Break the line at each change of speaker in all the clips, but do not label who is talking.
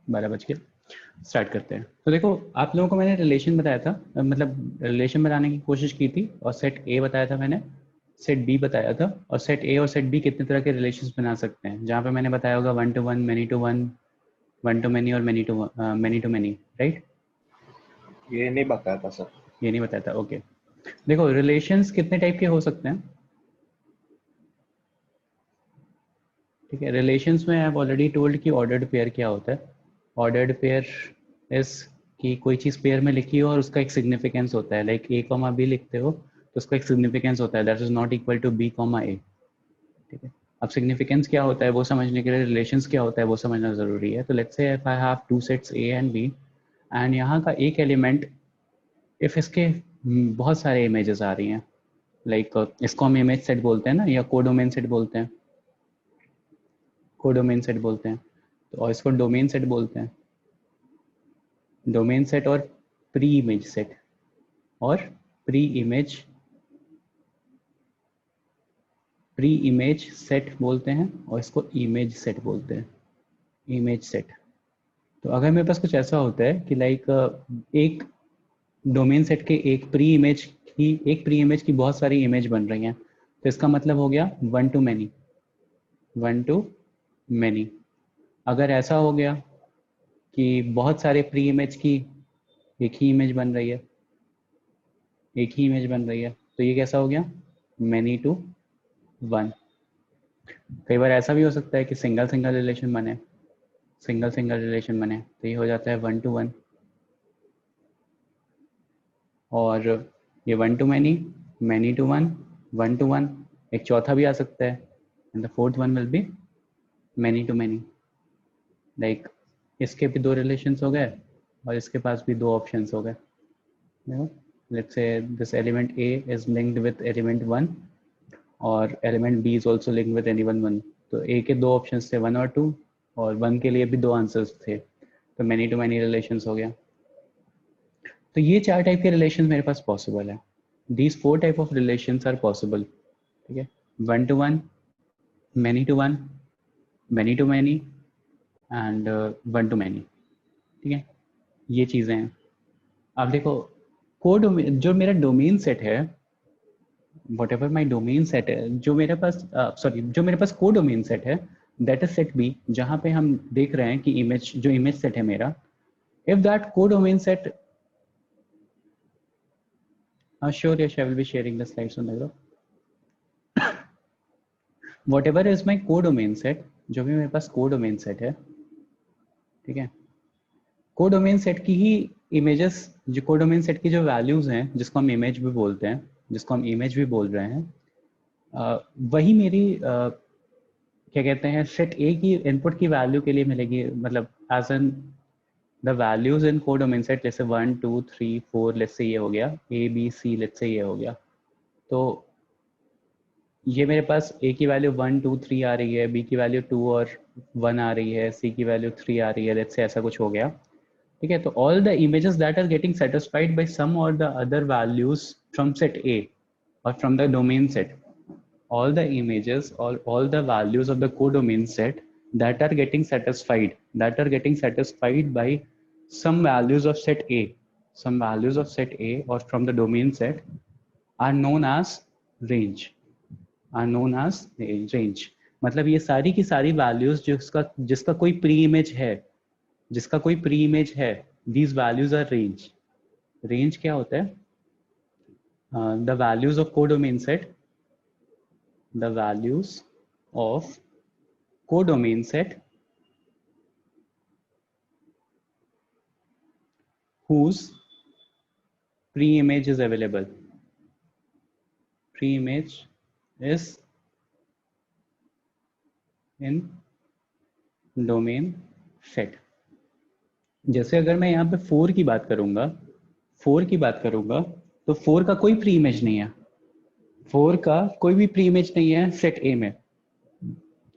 12 बज के स्टार्ट करते हैं। तो देखो आप लोगों को मैंने रिलेशन बताया था, मतलब रिलेशन बनाने की कोशिश की थी, और सेट ए बताया था मैंने, सेट बी बताया था, और सेट ए और सेट बी कितने तरह के रिलेशंस बना सकते हैं, जहाँ पे मैंने बताया होगा 1 to 1, many to one, 1 to many और मैनी टू मैनी, राइट?
ये नहीं बताया था सर।
ये नहीं बताया था, ओके। देखो रिलेशंस कितने टाइप के हो सकते हैं, ठीक है। रिलेशंस में आई हैव ऑलरेडी टोल्ड कि ऑर्डर्ड पेयर क्या होता है। ऑर्डर्ड पेयर इज कि कोई चीज़ पेयर में लिखी हो और उसका एक सिग्निफिकेंस होता है, लाइक ए कॉमा बी लिखते हो तो उसका एक सिग्निफिकेंस होता है, that is not equal to B comma A, ठीक है। अब सिग्निफिकेंस क्या होता है वो समझने के लिए रिलेशंस क्या होता है वो समझना ज़रूरी है। तो let's say if I have two sets A and B, and यहाँ का एक एलिमेंट, इफ इसके बहुत सारे इमेजेस आ रही हैं, लाइक इसको हम इमेज सेट बोलते हैं ना, या कोडोमेन सेट बोलते हैं, कोडोमेन सेट बोलते हैं, तो और इसको डोमेन सेट बोलते हैं। डोमेन सेट और प्री इमेज सेट, और प्री इमेज सेट बोलते हैं, और इसको इमेज सेट बोलते हैं, इमेज सेट। तो अगर मेरे पास कुछ ऐसा होता है कि लाइक एक डोमेन सेट के एक प्री इमेज की बहुत सारी इमेज बन रही हैं, तो इसका मतलब हो गया 1 to many, 1 to many। अगर ऐसा हो गया कि बहुत सारे प्री इमेज की एक ही इमेज बन रही है, एक ही इमेज बन रही है, तो ये कैसा हो गया, मैनी टू वन। कई बार ऐसा भी हो सकता है कि सिंगल सिंगल रिलेशन बने, सिंगल सिंगल रिलेशन बने, तो ये हो जाता है 1 to 1। और ये 1 to many, many to one, 1 to 1, एक चौथा भी आ सकता है, and the fourth one will be many to many. Like इसके भी दो रिलेशंस हो गए और इसके पास भी दो ऑप्शंस हो गए। Let's say this element A is linked with element 1 और element B is also linked with any one. तो ए के दो ऑप्शंस थे 1 और 2, और 1 के लिए भी दो आंसर्स थे, तो मैनी टू मैनी रिलेशंस हो गया। तो ये 4 टाइप के रिलेशन मेरे पास पॉसिबल है। These 4 type of relations are possible, ठीक है। 1 to 1, many to one, many to many, and 1 to many, ठीक है। ये चीज़ें हैं। अब देखो कोडोमेन, जो मेरा डोमेन सेट है, what ever my domain set है, जो मेरे पास जो मेरे पास कोडोमेन सेट है, दैट इज सेट बी, जहाँ पे हम देख रहे हैं कि इमेज, जो इमेज सेट है मेरा, if that codomain set, sure yes I will be sharing the slides on the group. What ever is my codomain set, जो भी मेरे पास कोडोमेन सेट है, ठीक है, कोडोमेन सेट की ही इमेजेस, जो कोडोमेन सेट की जो वैल्यूज हैं, जिसको हम इमेज भी बोलते हैं, जिसको हम इमेज भी बोल रहे हैं, वही मेरी क्या कहते हैं, सेट ए की इनपुट की वैल्यू के लिए मिलेगी, मतलब as an the values in codomain set, जैसे 1 2 3 4, लेट्स से ये हो गया ए बी सी, लेट्स से ये हो गया, तो ये मेरे पास ए की वैल्यू 1 2 3 आ रही है, बी की वैल्यू 2 और 1 आ रही है, सी की वैल्यू 3 आ रही है, लेट्स से ऐसा कुछ हो गया, ठीक है। तो all the images that are getting satisfied by some और the other values from set A or from the domain set, all the images or all the values of the codomain set that are getting satisfied by some values of set A, some values of set A or from the domain set are known as range, are known as range। मतलब ये सारी की सारी values जिसका जिसका कोई pre image है, जिसका कोई प्री इमेज है, these values are range। range क्या होता है? The values of codomain set, the values of codomain set whose pre-image is available, pre-image is in domain set। जैसे अगर मैं यहाँ पे 4 की बात करूंगा, 4 की बात करूंगा, तो 4 का कोई प्री इमेज नहीं है, 4 का कोई भी प्री इमेज नहीं है सेट ए में,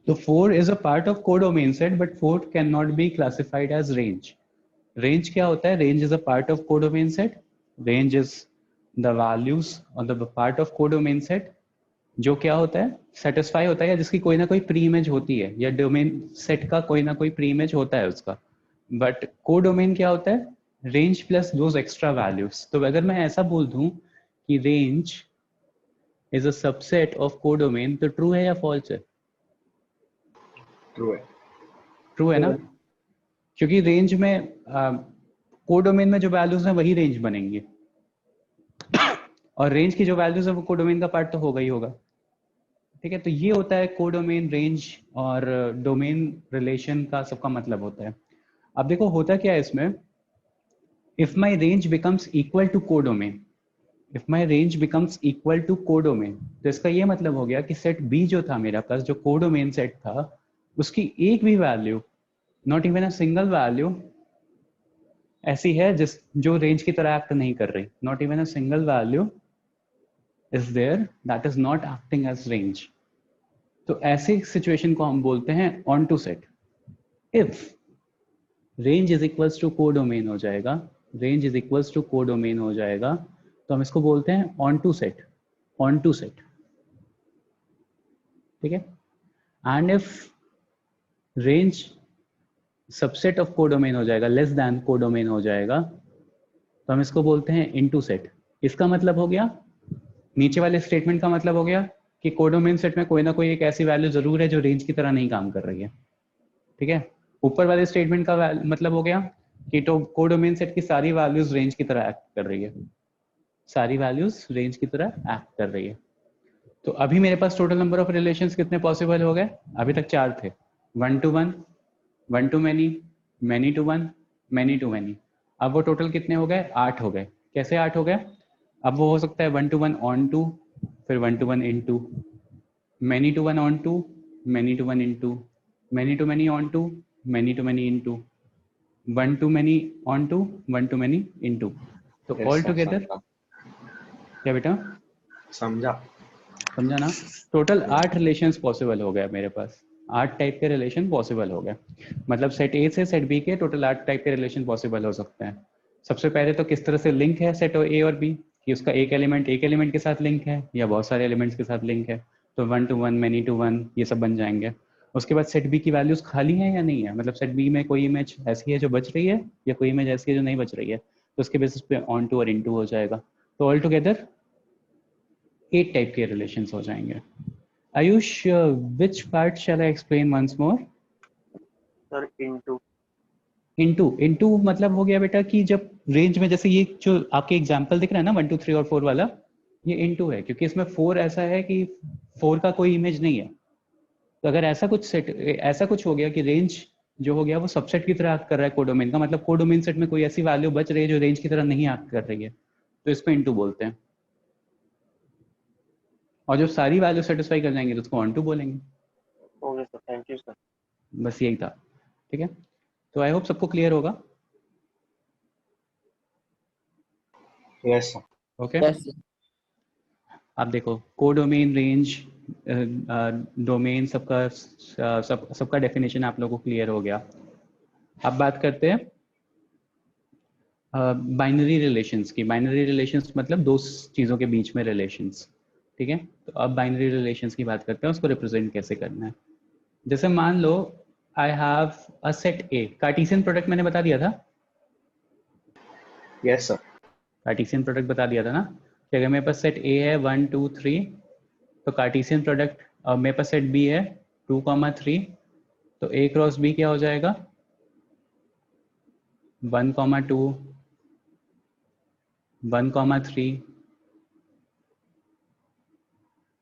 तो 4 is a part of codomain set but 4 cannot be classified as range। range क्या होता है? range is a part of codomain set, range is the values on the part of codomain set जो क्या होता है, satisfy होता है, या जिसकी कोई ना कोई प्री इमेज होती है, या डोमेन सेट का कोई ना कोई प्री इमेज होता है उसका, बट कोडोमेन क्या होता है? Range plus those extra values. तो अगर मैं ऐसा बोल दूं कि range is a subset of codomain, तो ट्रू है या फॉल्स है?
ट्रू है।
ट्रू है ना, क्योंकि रेंज में कोडोमेन में जो वैल्यूज हैं वही रेंज बनेंगी, और रेंज की जो वैल्यूज है वो कोडोमेन का पार्ट तो होगा ही होगा। ठीक है, तो ये होता है कोडोमेन, रेंज और डोमेन रिलेशन का सबका मतलब होता है। अब देखो होता क्या है इसमें, if my range becomes equal to codomain, if my range becomes equal to codomain, तो इसका ये मतलब हो गया कि सेट बी जो था मेरा पास, जो कोडोमेन सेट था, उसकी एक भी value, not even a single value ऐसी है जो रेंज की तरह एक्ट नहीं कर रही, not even a single value is there that is not acting as range. तो ऐसी सिचुएशन को हम बोलते हैं onto set. If range is equals to codomain हो जाएगा, range is equals to codomain हो जाएगा, तो हम इसको बोलते हैं onto set, onto set. ठीक है, and if range subset of codomain हो जाएगा, लेस देन कोडोमेन हो जाएगा, तो हम इसको बोलते हैं इनटू सेट। इसका मतलब हो गया, नीचे वाले स्टेटमेंट का मतलब हो गया कि कोडोमेन सेट में कोई ना कोई एक ऐसी वैल्यू जरूर है जो रेंज की तरह नहीं काम कर रही है। ठीक है, ऊपर वाले स्टेटमेंट का मतलब हो गया कि तो कोडोमेन सेट की सारी वैल्यूज रेंज की तरह एक्ट कर रही है, सारी वैल्यूज रेंज की तरह एक्ट कर रही है। तो अभी मेरे पास टोटल नंबर ऑफ रिलेशंस कितने पॉसिबल हो गए? अभी तक 4 थे, 1 to 1, 1 to many, many to 1, many to many। अब वो टोटल कितने हो गए? 8 हो गए। कैसे 8 हो गए? अब वो हो सकता है 1 to 1 on to, फिर 1 to 1 into, many to 1 on to, many to 1 into, many to many on to, many to many into, 1 to many on to, 1 to many into। तो
Yes,
ऑल
sir,
टुगेदर,
समझा।
क्या बेटा
समझा।
समझा ना? Total 8 relations possible हो गए मेरे पास, 8 टाइप के रिलेशन पॉसिबल हो गए। मतलब सेट ए से सेट बी के टोटल 8 टाइप के रिलेशन पॉसिबल हो सकते हैं। सबसे पहले तो किस तरह से लिंक है सेट ए और बी, कि उसका एक एलिमेंट के साथ लिंक है या बहुत सारे एलिमेंट्स के साथ लिंक है, तो 1 to 1, many to 1 ये सब बन जाएंगे। उसके बाद सेट बी की वैल्यूज खाली हैं या नहीं है, मतलब सेट बी में कोई इमेज ऐसी है जो बच रही है या कोई इमेज ऐसी है जो नहीं बच रही है, तो उसके बेसिस पे ऑन टू और इन टू हो जाएगा। तो ऑल टुगेदर 8 टाइप के रिलेशंस हो जाएंगे। Ayush, which part shall I explain once more?
Sir into.
Into मतलब हो गया बेटा कि जब रेंज में, जैसे ये जो आपके एग्जांपल दिख रहा है ना 1 2 3 और 4 वाला, ये इनटू है क्योंकि इसमें 4 ऐसा है कि 4 का कोई इमेज नहीं है। तो अगर ऐसा कुछ हो गया कि रेंज जो हो गया वो सबसेट की तरह एक्ट कर रहा है कोडोमेन का, मतलब कोडोमेन सेट में कोई ऐसी वैल्यू बच रही है जो रेंज की तरह नहीं एक्ट कर रही है, तो इसको इनटू बोलते हैं। और जब सारी वैल्यू सेटिस्फाई कर जाएंगे तो उसको ऑन टू बोलेंगे।
Okay sir, thank you sir.
बस यही था। ठीक है, तो आई होप सबको क्लियर होगा।
Yes sir.
Okay,
yes sir.
आप देखो कोडोमेन, रेंज, डोमेन, सबका डेफिनेशन आप लोगों को क्लियर हो गया। अब बात करते हैं बाइनरी रिलेशंस की। बाइनरी रिलेशंस मतलब दो चीज़ों के बीच में रिलेशंस। ठीक है, तो अब बाइनरी रिलेशंस की बात करते हैं, उसको रिप्रेजेंट कैसे करना है। जैसे मान लो I have a set A, Cartesian product मैंने बता दिया था,
यस सर।
कार्टेशियन प्रोडक्ट बता दिया था ना, कि अगर मेरे पास सेट ए है 1 2 3, तो कार्टेशियन प्रोडक्ट, और मेरे पास सेट बी है 2 3, तो ए क्रॉस बी क्या हो जाएगा? 1 2, 1 3,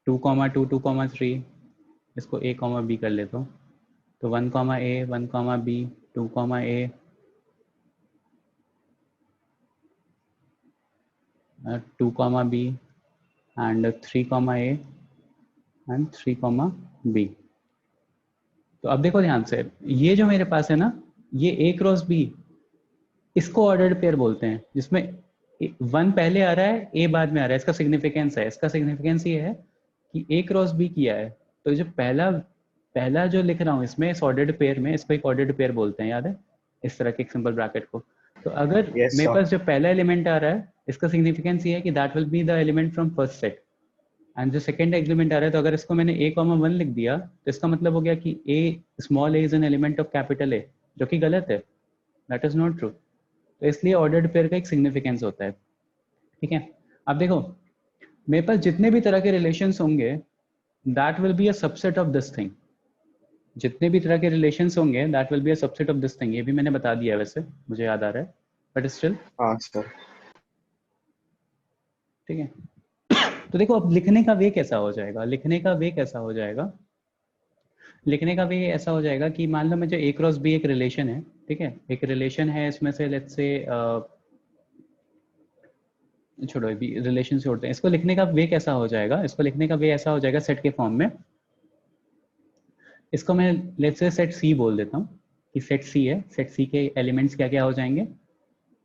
2 2, 2 3, इसको ए बी कर लेता हूँ, तो 1 A, 1 B, 2 A, 2 B, and 3 A and 3 B. तो अब देखो ध्यान से, ये जो मेरे पास है ना, ये ए क्रॉस बी, इसको ऑर्डर्ड पेयर बोलते हैं, जिसमें 1 पहले आ रहा है, ए बाद में आ रहा है। इसका सिग्निफिकेंस है, इसका सिग्निफिकेंस ये है कि ए क्रॉस बी किया है, तो जो पहला पहला जो लिख रहा हूँ इसमें, इस ऑर्डर्ड पेयर में, इसको एक ऑर्डर्ड पेयर बोलते हैं, याद है इस तरह के एक सिंपल ब्रैकेट को। तो अगर
यस
मेरे
सर।
पास जो पहला एलिमेंट आ रहा है, इसका सिग्निफिकेंस ये है कि that will be the element from first set, and जो सेकंड एलिमेंट आ रहा है, तो अगर इसको मैंने a 1 लिख दिया, तो इसका मतलब हो गया कि a small a is an element of capital A, जो कि गलत है। That is not true. तो इसलिए ऑर्डर्ड पेयर का एक सिग्निफिकेंस होता है, ठीक है। अब देखो मेरे पास जितने भी तरह के रिलेशंस होंगे that will be a subset of this thing, जितने भी तरह के रिलेशंस होंगे that will be a subset of this thing. ये भी मैंने बता दिया है वैसे, मुझे याद आ रहा है, बट स्टिल,
हाँ सर।
ठीक है। तो देखो अब लिखने का वे कैसा हो जाएगा, लिखने का वे कैसा हो जाएगा, लिखने का वे ऐसा हो जाएगा कि मान लो मुझे ए क्रॉस बी एक रिलेशन है, ठीक है, एक रिलेशन है, इसमें से लेट्स से छोड़ो अभी रिलेशन से उठते हैं, इसको लिखने का वे कैसा हो जाएगा, इसको लिखने का वे ऐसा हो जाएगा सेट के फॉर्म में। इसको मैं लेट्स से सेट सी बोल देता हूँ कि सेट सी है, सेट सी के एलिमेंट्स क्या क्या हो जाएंगे,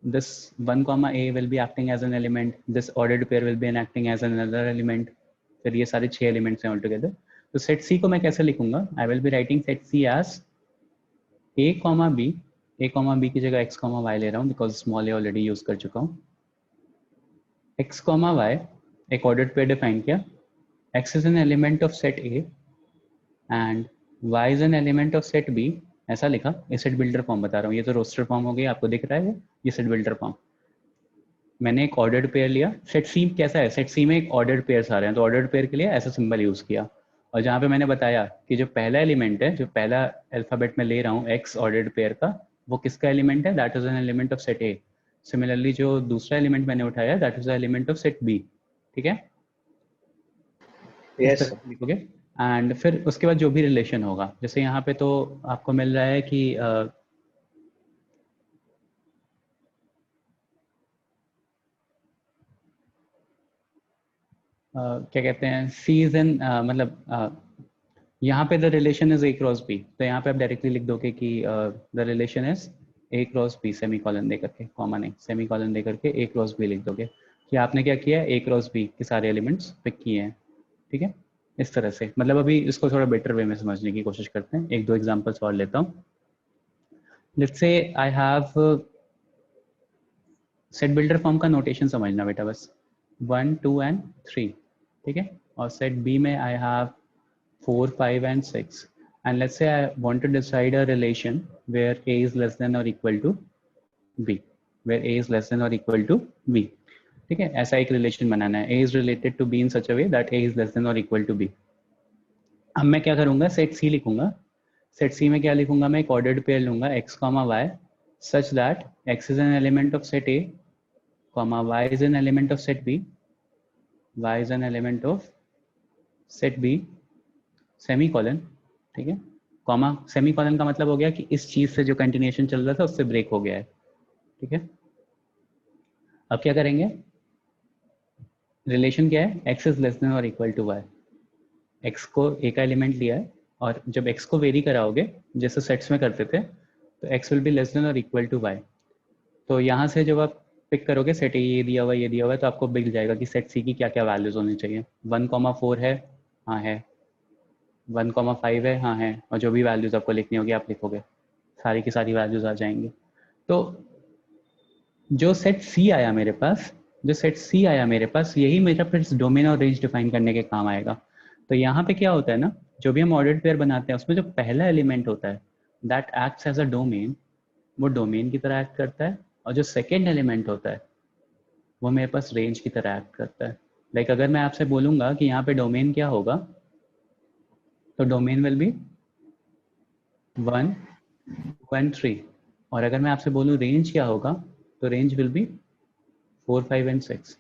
this 1 comma a will be acting as an element, this ordered pair will be acting as another element, फिर ये सारे 6 एलिमेंट्स हैं ऑल टुगेदर। तो सेट सी को मैं कैसे लिखूंगा, I will be writing set C as a comma b, a comma b की जगह x कॉमा y ले रहा हूँ because small A already use कर चुका हूँ, x कॉमा y एक ऑर्डर्ड पेयर डिफाइन किया, x is an element of set a and y is an element of set b, ऐसा लिखा। ये सेट बिल्डर फॉर्म बता रहा हूँ, ये तो रोस्टर फॉर्म हो गया, आपको दिख रहा है ये सेट बिल्डर फॉर्म। मैंने एक ऑर्डर्ड पेयर लिया, सेट सी कैसा है, सेट सी में एक ऑर्डर्ड पेयर्स आ रहे हैं, तो ऑर्डर्ड पेयर के लिए ऐसा सिंबल यूज किया। और जहाँ पे मैंने बताया कि जो पहला एलिमेंट है, जो पहला अल्फाबेट में ले रहा हूँ एक्स ऑर्डर्ड पेयर का, वो किसका एलिमेंट है, that is an element of set A. Similarly जो दूसरा एलिमेंट मैंने उठाया that is the element of set B, ठीक है, इस
यस
तरह
सर।
से लिखोगे। एंड फिर उसके बाद जो भी रिलेशन होगा, जैसे यहाँ पे तो आपको मिल रहा है कि क्या कहते हैं, सी इज एन मतलब यहाँ पे the relation is A cross B, तो यहाँ पे आप डायरेक्टली लिख दोगे कि the relation is A cross B, semicolon दे करके, कॉमा नहीं, सेमी कॉलन दे करके ए क्रॉस बी लिख दोगे कि आपने क्या किया है, ए क्रॉस बी के सारे एलिमेंट्स पिक किए हैं, ठीक है। इस तरह से मतलब अभी इसको थोड़ा बेटर वे में समझने की कोशिश करते हैं, एक दो एग्जांपल्स और लेता हूँ। Let's say I have set builder form का नोटेशन समझना बेटा बस, 1 2 एंड 3, ठीक है। और सेट बी में I have 4 5 and 6, and let's say I want to decide a relation where a is less than or equal to b, where a is less than or equal to b, ठीक है, ऐसा एक relation बनाना है, a is related to b in such a way that a is less than or equal to b। अब मैं क्या करूंगा, set सी लिखूंगा, सेट सी में क्या लिखूंगा, मैं एक ऑर्डर्ड पेयर लूंगा x comma y such that x is an element of set a comma y is an element of set b, y is an element of set b semi colon, ठीक है, comma, semi colon का मतलब हो गया कि इस चीज से जो कंटिन्यूएशन चल रहा था उससे ब्रेक हो गया है, ठीक है। अब क्या करेंगे, रिलेशन क्या है, x इज लेस देन और इक्वल टू y, x को a का एलिमेंट लिया है और जब x को वेरी कराओगे जैसे सेट्स में करते थे तो x will be less than और इक्वल टू y। तो यहाँ से जब आप पिक करोगे सेट ये दिया हुआ, ये दिया हुआ है, तो आपको मिल जाएगा कि सेट सी की क्या क्या वैल्यूज होनी चाहिए, 1,4 है, हाँ है, 1,5 है, हाँ है, और जो भी वैल्यूज आपको लिखनी होगी आप लिखोगे, सारी की सारी वैल्यूज आ जाएंगी। तो जो सेट सी आया मेरे पास, जो सेट सी आया मेरे पास, यही मेरा फिर डोमेन और रेंज डिफाइन करने के काम आएगा। तो यहाँ पे क्या होता है ना, जो भी हम ऑर्डर्ड पेयर बनाते हैं उसमें जो पहला एलिमेंट होता है that acts as a domain, वो डोमेन की तरह एक्ट करता है, और जो सेकेंड एलिमेंट होता है वो मेरे पास रेंज की तरह एक्ट करता है। लाइक अगर मैं आपसे बोलूंगा कि यहाँ पे डोमेन क्या होगा, तो डोमेन विल बी 1 2 and 3, और अगर मैं आपसे बोलूँ रेंज क्या होगा, तो range will be 4 5 and 6,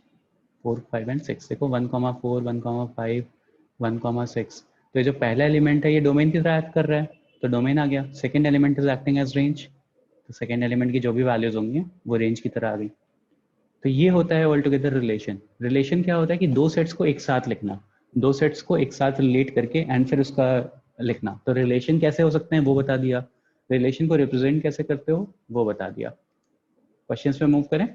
4 5 and 6। देखो 1,4 1,5 1,6, तो ये जो पहला एलिमेंट है ये डोमेन की तरह एक्ट कर रहा है, तो डोमेन आ गया। Second element is acting as range, तो सेकेंड एलिमेंट की जो भी वैल्यूज होंगी वो रेंज की तरह आ गई। तो ये होता है ऑल टुगेदर रिलेशन। रिलेशन क्या होता है कि दो सेट्स को एक साथ लिखना, दो सेट्स को एक साथ रिलेट करके एंड फिर उसका लिखना। तो रिलेशन कैसे हो सकते हैं वो बता दिया, रिलेशन को रिप्रेजेंट कैसे करते हो वो बता दिया। क्वेश्चंस पे मूव करें।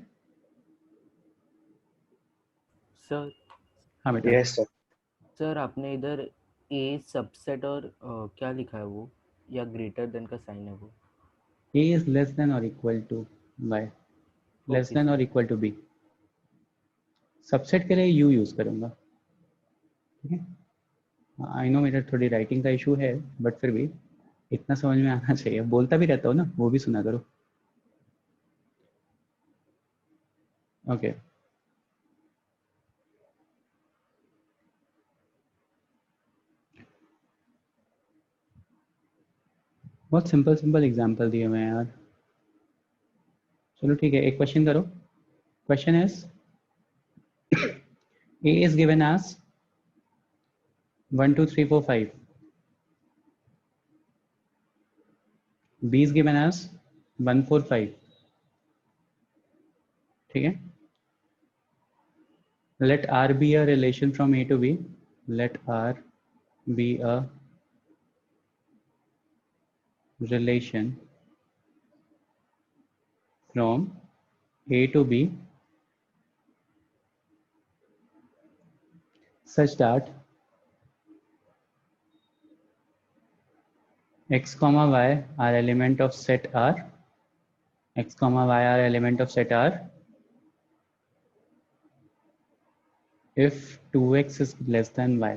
सर
हाँ बेटा।
Yes sir.
सर आपने इधर ए सबसेट और क्या लिखा है वो, या ग्रेटर देन का साइन है वो?
a इज लेस देन और equal to y, less
okay
than
sir.
और इक्वल टू b। सबसेट के लिए u यूज करूंगा, ठीक है। आई नो मेरा थोड़ी राइटिंग का इशू है, बट फिर भी इतना समझ में आना चाहिए, बोलता भी रहता हूँ ना, वो भी सुना करो। ओके बहुत सिंपल सिंपल एग्जांपल दिए हुए हैं यार। चलो ठीक है, एक क्वेश्चन करो। Question is A is given as 1 2 3 4 5, B is given as 1 4 5, ठीक है। Let R be a relation from A to B. Let R be a relation from A to B such that x comma y are element of set R. X comma y are element of set R if 2x is less than y.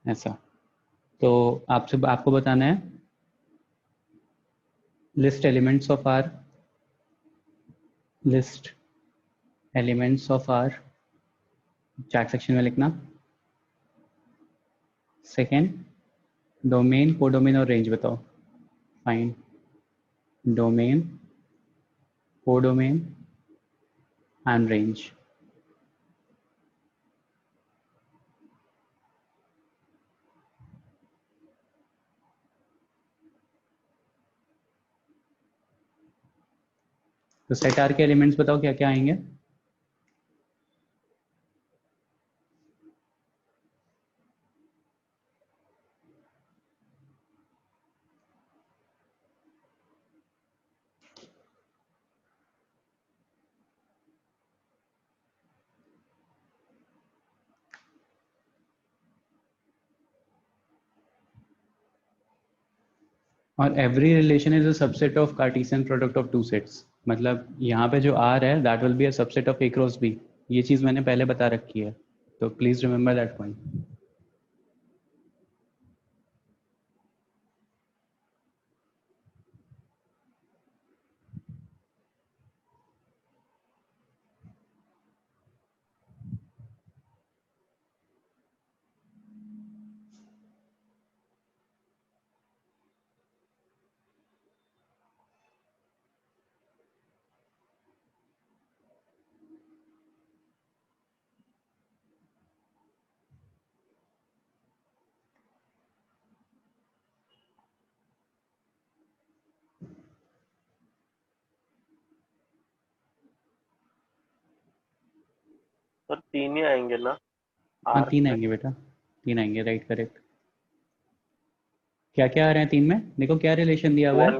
ऐसा तो आपको बताना है list elements of R chat section में लिखना। Second, domain, codomain और range बताओ। Fine domain, codomain and range. तो सेट आर के एलिमेंट्स बताओ क्या क्या आएंगे। और every relation is a subset of Cartesian product of two sets. मतलब यहाँ पे जो आर है that will be a subset of A cross B. ये चीज मैंने पहले बता रखी है, तो please remember that point.
Sir 3 ही आएंगे ना?
हाँ
आर
3
में
आएंगे बेटा, 3 आएंगे, राइट करेक्ट। क्या क्या आ रहे हैं 3 में, देखो क्या रिलेशन दिया हुआ है।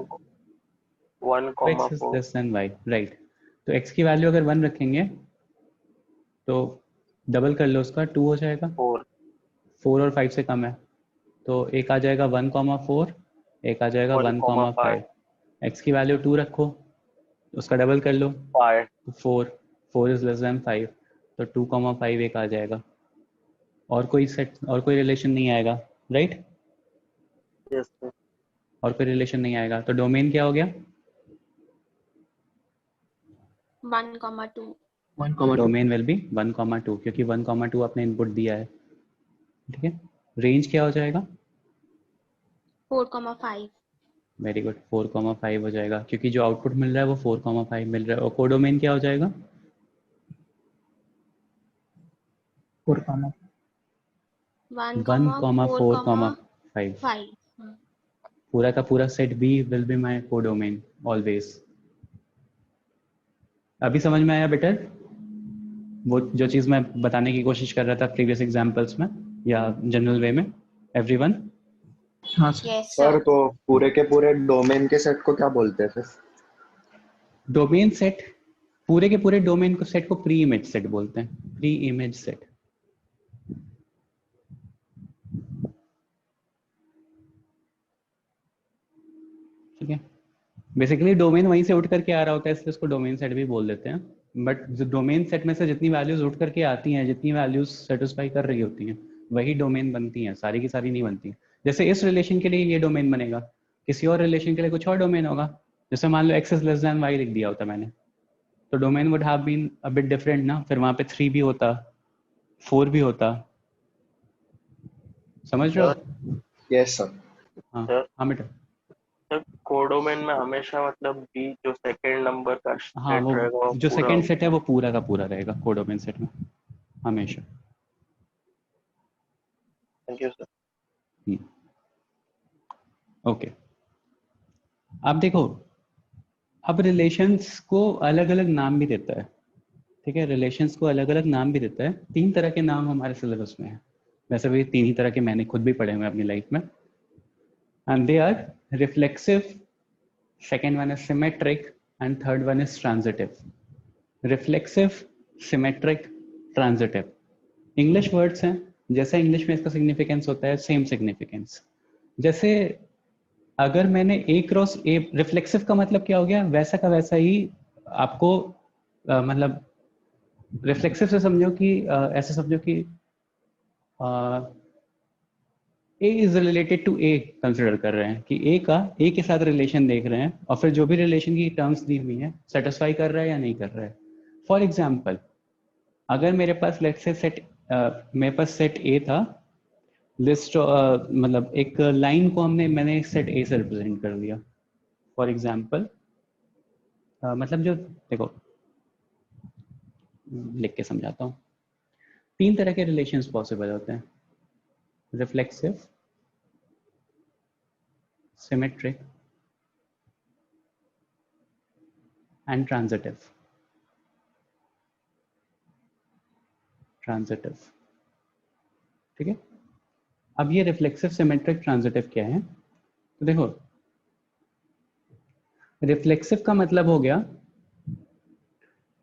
1
x is
4
less than y, right. तो x की वैल्यू अगर 1 रखेंगे तो डबल कर लो उसका, 2 हो जाएगा।
4
4 और 5 से कम है तो एक आ जाएगा 1,4, एक आ जाएगा 1,5।
1,5
x की वैल्यू 2 रखो, उसका डबल कर लो
5
तो 4 इज लेस देन 5, तो 2,5 एक आ जाएगा। और कोई सेट और कोई रिलेशन नहीं आएगा, राइट।
यस
और कोई रिलेशन नहीं आएगा तो डोमेन क्या हो गया,
1,2
डोमेन विल बी 1,2 क्योंकि 1,2 आपने इनपुट दिया है, ठीक है। रेंज क्या हो जाएगा,
4,5
वेरी गुड, 4,5 हो जाएगा क्योंकि जो आउटपुट मिल रहा है वो 4,5 मिल रहा है। और कोडोमेन क्या हो जाएगा, 1,4,5।
5
पूरा का पूरा set B will be my codomain always. अभी समझ में आया बेटर, वो जो चीज मैं बताने की कोशिश कर रहा था प्रीवियस एग्जांपल्स में या जनरल वे में, एवरीवन।
हाँ सर।
Sir
yes sir.
तो पूरे के पूरे डोमेन के सेट को क्या बोलते हैं फिर?
डोमेन सेट, पूरे के पूरे डोमेन को सेट को प्री इमेज सेट बोलते हैं, प्री इमेज सेट। ठीक है, बेसिकली डोमेन वहीं से उठ करके आ रहा होता है इसलिए उसको डोमेन सेट भी बोल देते हैं। बट डोमेन सेट में से जितनी वैल्यूज उठ करके आती हैं, जितनी वैल्यूज सेटिस्फाई कर रही होती हैं, वही डोमेन बनती हैं, सारी की सारी नहीं बनती। जैसे इस रिलेशन के लिए ये डोमेन बनेगा, किसी और रिलेशन के लिए कुछ और डोमेन होगा। जैसे मान लो x is less than y लिख दिया होता मैंने, तो domain would have been a bit different ना, फिर वहां पे 3 भी होता, 4 भी होता, समझ रहे हो?
Yes sir.
हाँ
सर
हाँ बेटा।
सर कोडोमेन में हमेशा मतलब बी जो सेकंड नंबर का
हाँ,
सेट
वो
रहेगा वो
जो
पूरा
सेकंड सेट है
होगा।
वो पूरा का पूरा रहेगा कोडोमेन सेट में हमेशा।
Thank you sir.
ओके, अब देखो, अब रिलेशंस को अलग अलग नाम भी देता है, ठीक है, रिलेशंस को अलग अलग नाम भी देता है। 3 तरह के नाम हमारे सिलेबस में है, वैसे भी 3 ही तरह के मैंने खुद भी पढ़े हुए हैं अपनी लाइफ में, and they are reflexive, second one is symmetric, and third one is transitive. Reflexive, symmetric, transitive. English words हैं, जैसा इंग्लिश में इसका सिग्निफिकेंस होता है सेम सिग्निफिकेंस। जैसे अगर मैंने ए क्रॉस ए, रिफ्लेक्सिव का मतलब क्या हो गया, वैसा का वैसा ही आपको मतलब रिफ्लेक्सिव से समझो कि ऐसे समझो कि A is related to A consider कर रहे हैं कि ए के साथ रिलेशन देख रहे हैं, और फिर जो भी रिलेशन की टर्म्स दी हुई हैं सेटिस्फाई कर रहा है या नहीं कर रहा है। फॉर एग्जाम्पल, अगर मेरे पास लेट्स से सेट मेरे पास सेट ए था, लिस्ट मतलब एक लाइन को मैंने सेट ए से रिप्रेजेंट कर दिया। फॉर एग्जाम्पल मतलब जो देखो लिख के समझाता हूँ, 3 तरह के रिलेशंस पॉसिबल होते हैं, रिफ्लेक्सिव, सिमेट्रिक एंड ट्रांजिटिव। ठीक है, अब ये रिफ्लेक्सिव, सिमेट्रिक, ट्रांजिटिव क्या है? तो देखो, रिफ्लेक्सिव का मतलब हो गया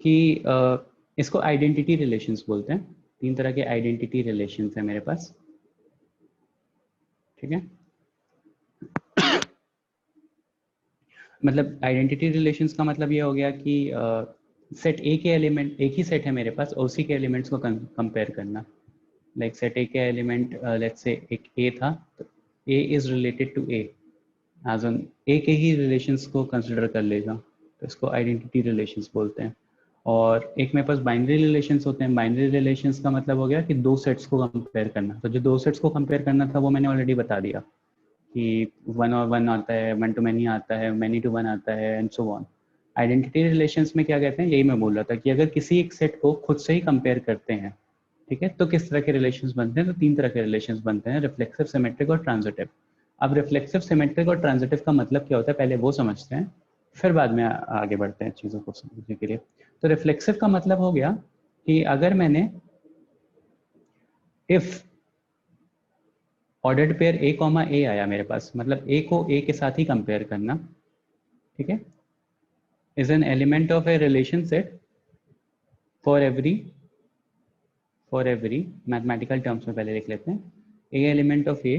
कि इसको आइडेंटिटी रिलेशंस बोलते हैं। 3 तरह के आइडेंटिटी रिलेशंस है मेरे पास, ठीक है। मतलब आइडेंटिटी रिलेशंस का मतलब ये हो गया कि सेट ए के एलिमेंट, एक ही सेट है मेरे पास और उसी के एलिमेंट्स को कंपेयर करना। लाइक सेट ए के एलिमेंट लेट्स से एक ए था, तो A is related to A, as on A के ही रिलेशंस को कंसिडर कर लेगा, तो इसको आइडेंटिटी रिलेशंस बोलते हैं। और एक मेरे पास बाइनरी रिलेशंस होते हैं। बाइनरी रिलेशंस का मतलब हो गया कि 2 सेट्स को कंपेयर करना। तो जो 2 सेट्स को कंपेयर करना था वो मैंने ऑलरेडी बता दिया कि 1 और 1 आता है, 1 to many आता है, many to 1 आता है, and so on. Identity relations में क्या कहते हैं, यही मैं बोल रहा था कि अगर किसी एक सेट को खुद से ही कंपेयर करते हैं, ठीक है, तो किस तरह के रिलेशंस बनते हैं? तो 3 तरह के रिलेशंस बनते हैं, रिफ्लेक्सिव, सिमेट्रिक और ट्रांजिटिव। अब रिफ्लेक्सिव, सिमेट्रिक और ट्रांजिटिव का मतलब क्या होता है पहले वो समझते हैं, फिर बाद में आगे बढ़ते हैं चीज़ों को समझने के लिए। तो रिफ्लेक्सिव का मतलब हो गया कि अगर मैंने if ordered pair A comma A आया मेरे पास, मतलब ए को ए के साथ ही कंपेयर करना, ठीक है, is an element of A relation set for every mathematical terms में पहले लिख लेते हैं, A element of A,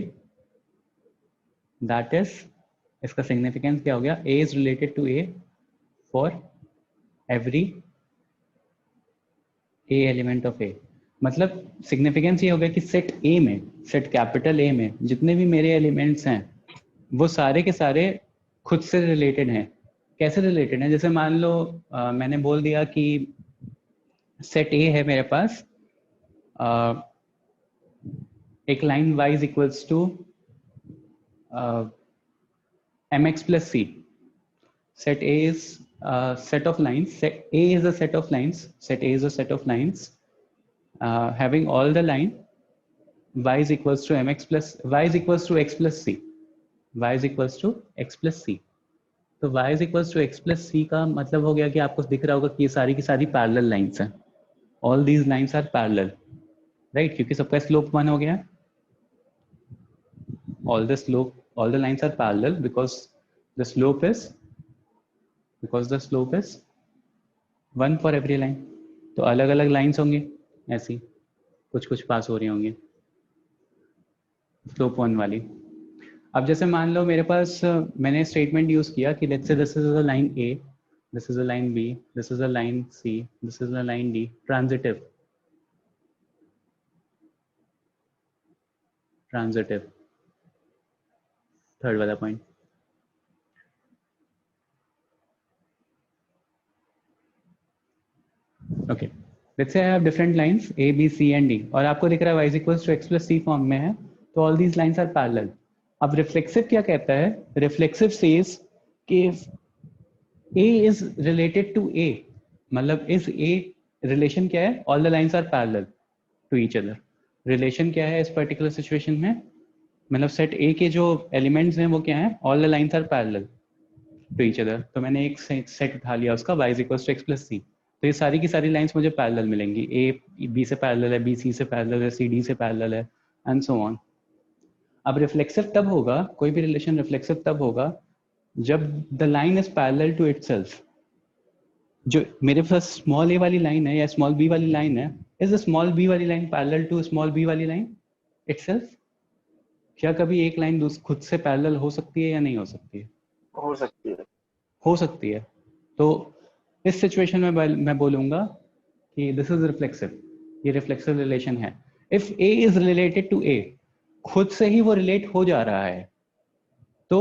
that is, इसका सिग्निफिकेंस क्या हो गया, A is related to A for every A element of A. मतलब सिग्निफिकेंस ये हो गया कि सेट ए में, सेट कैपिटल ए में जितने भी मेरे एलिमेंट्स हैं वो सारे के सारे खुद से रिलेटेड हैं। कैसे रिलेटेड हैं? जैसे मान लो मैंने बोल दिया कि सेट ए है मेरे पास, एक line y is equals to mx plus c. Set A is a set of lines. Set A is a set of lines. Set A is a set of lines having all the line y is equals to mx plus y is equals to x plus c. Y is equals to x plus c. तो y is equals to x plus c का मतलब हो गया कि आपको दिख रहा होगा कि ये सारी की सारी पैरेलल लाइंस हैं। All these lines are parallel, right? क्योंकि सबका स्लोप 1 हो गया। All the lines are parallel because the slope is 1 for every line. तो अलग अलग लाइन्स होंगी ऐसी, कुछ कुछ पास हो रही होंगी स्लोप 1 वाली। अब जैसे मान लो मेरे पास मैंने स्टेटमेंट यूज किया कि let's say this is a line A, this is a line B, this is a line C, this is a line D, transitive, third वाला point. Okay, let's say I have different lines A B C and D और आपको दिख रहा है y is equals to x plus C form में है, तो all these lines are parallel. अब रिफ्लेक्सिव क्या कहता है? रिफ्लेक्सिव सेज कि a is related to a, मतलब इस a रिलेशन क्या है? All the lines are parallel to each other. Relation क्या है इस पर्टिकुलर सिचुएशन में? मतलब सेट A के जो एलिमेंट्स हैं वो क्या हैं? All the lines are parallel to each other. तो मैंने एक सेट उठा लिया उसका y is equals to x plus C, तो ये सारी की सारी लाइंस मुझे पैरेलल मिलेंगी। A B से पैरेलल है, B C से पैरेलल है, C D से पैरेलल है एंड सो ऑन। अब रिफ्लेक्सिव तब होगा, कोई भी रिलेशन रिफ्लेक्सिव तब होगा जब the line is parallel to itself. जो मेरे पास स्मॉल a वाली लाइन है या स्मॉल b वाली लाइन है, इज द स्मॉल b वाली line parallel to small b वाली लाइन इटसेल्फ? क्या कभी एक लाइन खुद से पैरेलल हो सकती है या नहीं हो सकती है?
हो सकती है।
हो सकती है। तो इस सिचुएशन में मैं बोलूंगा कि दिस इज रिफ्लेक्सिव, ये रिफ्लेक्सिव रिलेशन है। If a is related to a, खुद से ही वो रिलेट हो जा रहा है, तो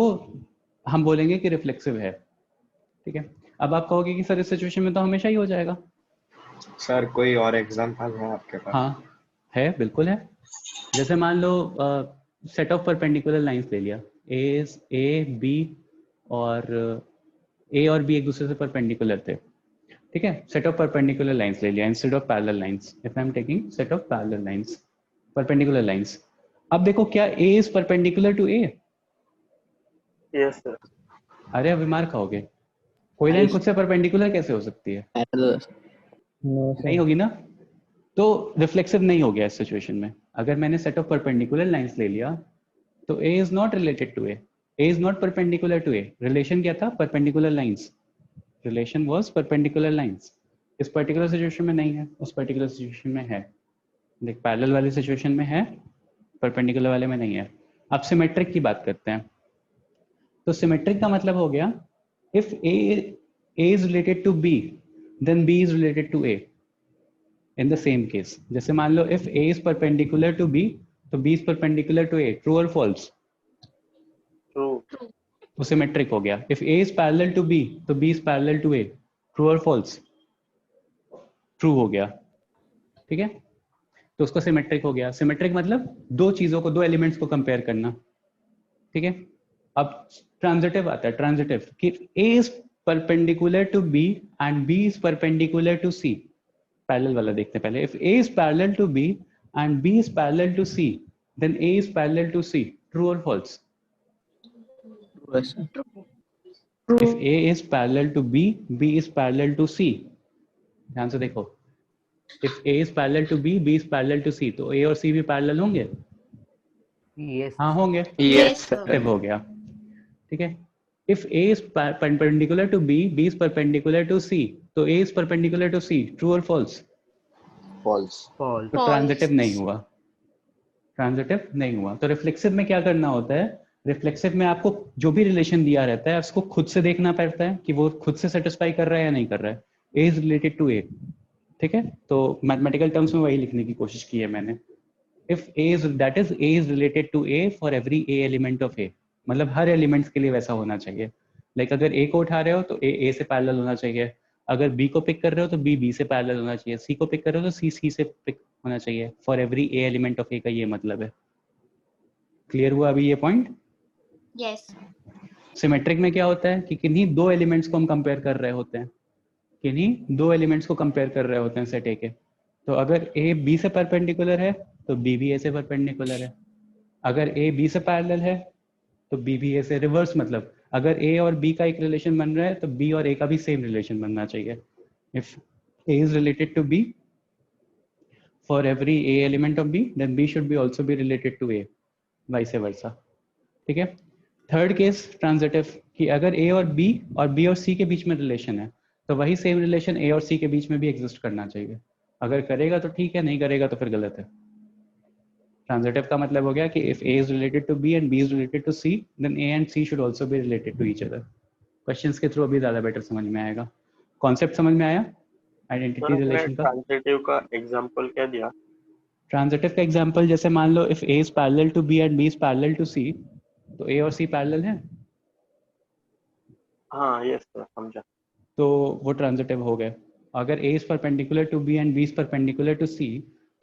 हम बोलेंगे कि रिफ्लेक्सिव है। ठीक है, अब आप कहोगे कि सर इस सिचुएशन में तो हमेशा ही हो जाएगा।
सर कोई और एग्जांपल है आपके पास?
हाँ है, बिल्कुल है। जैसे मान लो सेट ऑफ परपेंडिकुलर लाइंस ले लिया, ए बी और ए और बी एक दूसरे से परपेंडिकुलर थे। ठीक है, सेट ऑफ परपेंडिकुलर लाइंस ले लिया instead of parallel lines. If I am taking set of parallel lines, perpendicular lines. अब देखो, क्या A is perpendicular to A?
Yes sir.
अरे अभी मार खाओगे। कोई लाइन खुद से परपेंडिकुलर कैसे हो सकती है? नहीं होगी ना। तो रिफ्लेक्सिव नहीं हो गया इस सिचुएशन में। अगर मैंने सेट ऑफ परपेंडिकुलर लाइंस ले लिया तो a is not related to a, a is not perpendicular to a। Relation क्या था? Perpendicular lines. Relation was perpendicular lines. इस पर्टिकुलर सिचुएशन में नहीं है, उस पर्टिकुलर सिचुएशन में है। देख, पैरेलल वाली सिचुएशन में है, परपेंडिकुलर वाले में नहीं है। अब सिमेट्रिक की बात करते हैं। तो सिमेट्रिक का मतलब हो गया, if a is related to b, then b is related to a in the same case। जैसे मान लो if a is perpendicular to b, तो b is perpendicular to a, true or false?
True.
तो symmetric हो गया। if a is parallel to b, तो b is parallel to a, true or false? True हो गया। ठीक है, तो उसको सिमेट्रिक हो गया। सिमेट्रिक मतलब दो चीजों को, दो एलिमेंट्स को कंपेयर करना। ठीक है, अब ट्रांजिटिव आता है। ट्रांजिटिव कि a is perpendicular to b and b is perpendicular to c। Parallel वाला देखते हैं पहले। if a is parallel to b and b is parallel to c, then a is parallel to c, true or false? if a is parallel to b, b is parallel to c। ध्यान से देखो, if a is parallel to b, b is parallel to c, तो a और c भी parallel होंगे?
Yes.
हाँ होंगे।
Yes,
Active हो गया। ठीक है, if a is perpendicular to b, b is perpendicular to c, तो a is perpendicular to c, true or false?
False.
False.
तो ट्रांजिटिव नहीं हुआ, ट्रांजिटिव नहीं हुआ। तो रिफ्लेक्सिव में क्या करना होता है? रिफ्लेक्सिव में आपको जो भी रिलेशन दिया रहता है उसको खुद से देखना पड़ता है कि वो खुद से सेटिस्फाई कर रहा है या नहीं कर रहा है। ए इज रिलेटेड टू ए। ठीक है, तो मैथमेटिकल टर्म्स में वही लिखने की कोशिश की है मैंने। If A is, that is A is related to A for every A element of A. मतलब हर एलिमेंट्स के लिए वैसा होना चाहिए। लाइक अगर ए को उठा रहे हो तो ए से पैरेलल होना चाहिए, अगर बी को पिक कर रहे हो तो बी से पैरेलल होना चाहिए, सी को पिक कर रहे हो तो सी से पिक होना चाहिए। For every A element of A का ये मतलब है। क्लियर हुआ अभी ये पॉइंट?
यस।
सिमेट्रिक में क्या होता है कि किन्हीं दो एलिमेंट्स को हम कंपेयर कर रहे होते हैं, किन्हीं दो एलिमेंट्स को कंपेयर कर रहे होते हैं सेट ए के। तो अगर ए बी से परपेंडिकुलर है तो बी भी ए से परपेंडिकुलर है। अगर ए बी से पैरेलल है तो बी भी ए से। रिवर्स मतलब अगर ए और बी का एक रिलेशन बन रहा है तो बी और ए का भी सेम रिलेशन बनना चाहिए। If A is related to B for every A element of B, then B should be also be related to A, vice versa. ठीक है, थर्ड केस ट्रांजिटिव कि अगर ए और बी और सी के बीच में रिलेशन है तो वही सेम रिलेशन ए और सी के बीच में भी एग्जिस्ट करना चाहिए। अगर करेगा तो ठीक है, नहीं करेगा तो फिर गलत है। ट्रांजिटिव का मतलब हो गया कि if A is related to B and B is related to C, then A and C should also be related to each other. Questions के थ्रू अभी ज्यादा बेटर समझ में आएगा। कॉन्सेप्ट समझ में आया आइडेंटिटी रिलेशन का?
ट्रांजिटिव का एग्जांपल क्या दिया?
ट्रांजिटिव का एग्जांपल जैसे मान लो if A is parallel to B and B is parallel to C, तो ए और सी पैरेलल है।
हाँ यस सर, समझा।
तो वो ट्रांजिटिव हो गए। अगर A is perpendicular to B and B is perpendicular to C,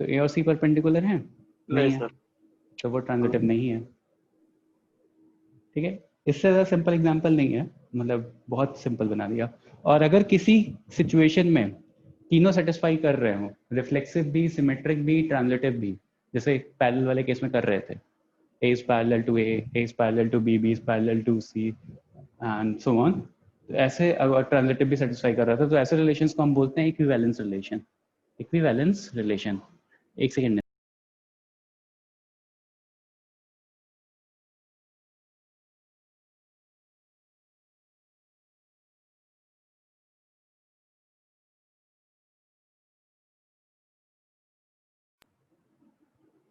तो A और C परपेंडिकुलर हैं?
नहीं
है,
सर।
तो वो ट्रांजिटिव नहीं है। ठीक है, इससे ज़्यादा सिंपल एग्जांपल नहीं है, मतलब बहुत सिंपल बना दिया। और अगर किसी सिचुएशन में तीनों सेटिस्फाई कर रहे हो, रिफ्लेक्सिव भी, सिमेट्रिक भी, ट्रांजिटिव भी, जैसे पैरेलल वाले केस में कर रहे थे, A is parallel to A is parallel to B is parallel to C and so on, तो ऐसे अगर ट्रांजिटिव भी सेटिस्फाई कर रहा था, तो ऐसे रिलेशंस को हम बोलते हैं इक्विवेलेंस रिलेशन। इक्विवेलेंस रिलेशन, एक सेकेंड।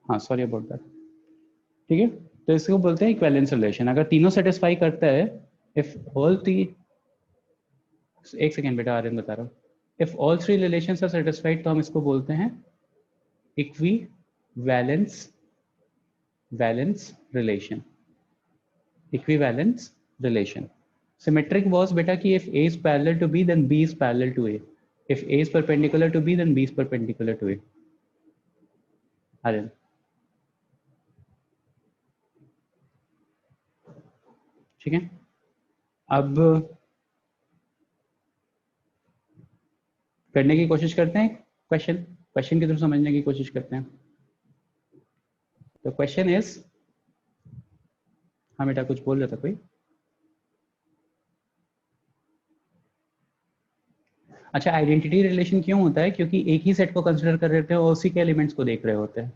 हाँ, सॉरी अबाउट दैट। ठीक है, तो इसको बोलते हैं इक्विवेलेंस रिलेशन। अगर तीनों सेटिस्फाई करता है, इफ ऑल थ्री, एक सेकेंड बेटा, आर्यन बता रहा हूँ, if all three relations are satisfied, तो हम इसको बोलते हैं equivalence relation. Equivalence relation. Symmetric was beta ki if A is parallel to B, then B is parallel to A. If A is perpendicular to B, then B is perpendicular to A. Aryan. ठीक है, अब करने की कोशिश करते हैं, question की तरफ समझने की कोशिश करते हैं। तो क्वेश्चन इज, हाँ बेटा कुछ बोल रहा था कोई? अच्छा, आइडेंटिटी रिलेशन क्यों होता है? क्योंकि एक ही सेट को कंसिडर कर रहे थे और उसी के एलिमेंट्स को देख रहे होते हैं।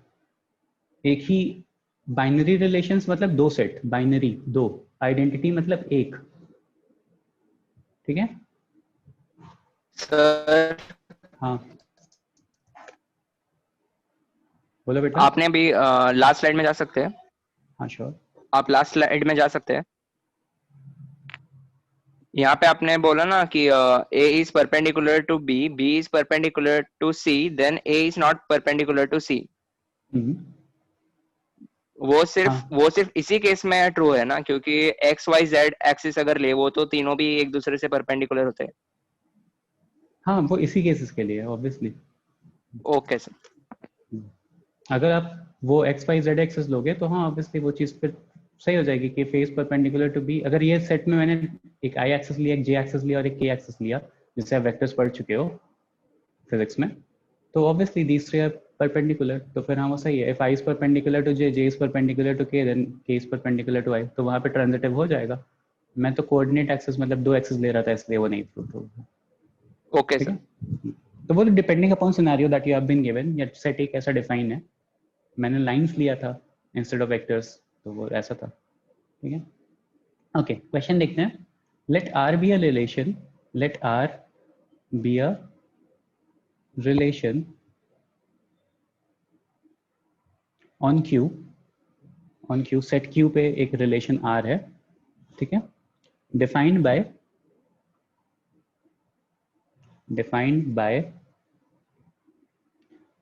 एक ही बाइनरी रिलेशंस मतलब दो सेट, बाइनरी दो, आइडेंटिटी मतलब एक। ठीक है
सर,
हाँ बोलो बेटा।
आपने अभी लास्ट स्लाइड में जा सकते हैं?
हाँ श्योर।
आप लास्ट स्लाइड में जा सकते हैं? यहाँ पे आपने बोला ना कि A is perpendicular to B, B is perpendicular to C, then A is not perpendicular to C. वो सिर्फ इसी केस में ट्रू है ना, क्योंकि एक्स वाई जेड एक्सिस अगर ले वो तो तीनों भी एक दूसरे से परपेंडिकुलर होते हैं।
हाँ, वो इसी केसेस के लिए ऑब्वियसली।
Okay sir.
अगर आप वो एक्स वाई जेड एक्सेस लोगे तो हाँ ऑब्वियसली वो चीज़ फिर सही हो जाएगी कि फेस परपेंडिकुलर टू बी। अगर ये सेट में मैंने एक आई एक्सेस लिया, एक जे एक्सेस लिया और एक के एक्सेस लिया, जिससे आप वेक्टर्स पढ़ चुके हो फिजिक्स में, तो obviously these three are perpendicular. तो फिर हाँ वो सही है। If I is perpendicular to J, J is perpendicular to K, then K is perpendicular to I, तो वहाँ पे ट्रांजिटिव हो जाएगा। मैं तो कोऑर्डिनेट एक्सेस मतलब दो एक्सेस ले रहा था, इसलिए वो नहीं प्रूव होगा।
Okay sir.
तो वो depending upon scenario that you have been given, या सेट एक ऐसा डिफाइन है, मैंने लाइंस लिया था इंस्टेड ऑफ वेक्टर्स, तो वो ऐसा था। ठीक है, ओके क्वेश्चन देखते हैं। Let R be a relation, let R be a relation on Q set Q पे एक रिलेशन आर है। ठीक है, defined by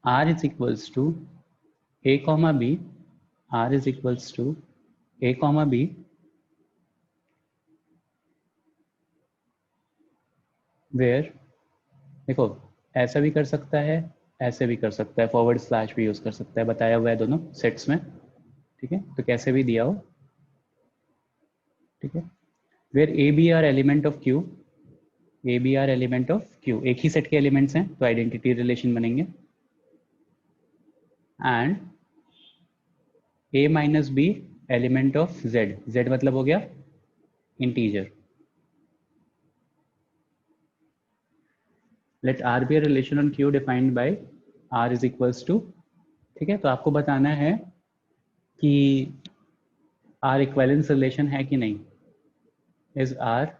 R is equals to a comma b, r is equals to a comma b, where देखो ऐसा भी कर सकता है, ऐसे भी कर सकता है, फॉरवर्ड स्लैश भी यूज कर सकता है, बताया हुआ है दोनों सेट्स में। ठीक है, तो कैसे भी दिया हो। ठीक है, where a b are element of q, a b are element of q, एक ही सेट के एलिमेंट्स हैं तो आइडेंटिटी रिलेशन बनेंगे। And a minus B element of z, z मतलब हो गया integer. Let R be a relation on Q defined by R is equals to. ठीक है, तो आपको बताना है कि आर इक्विवेलेंस रिलेशन है कि नहीं। Is R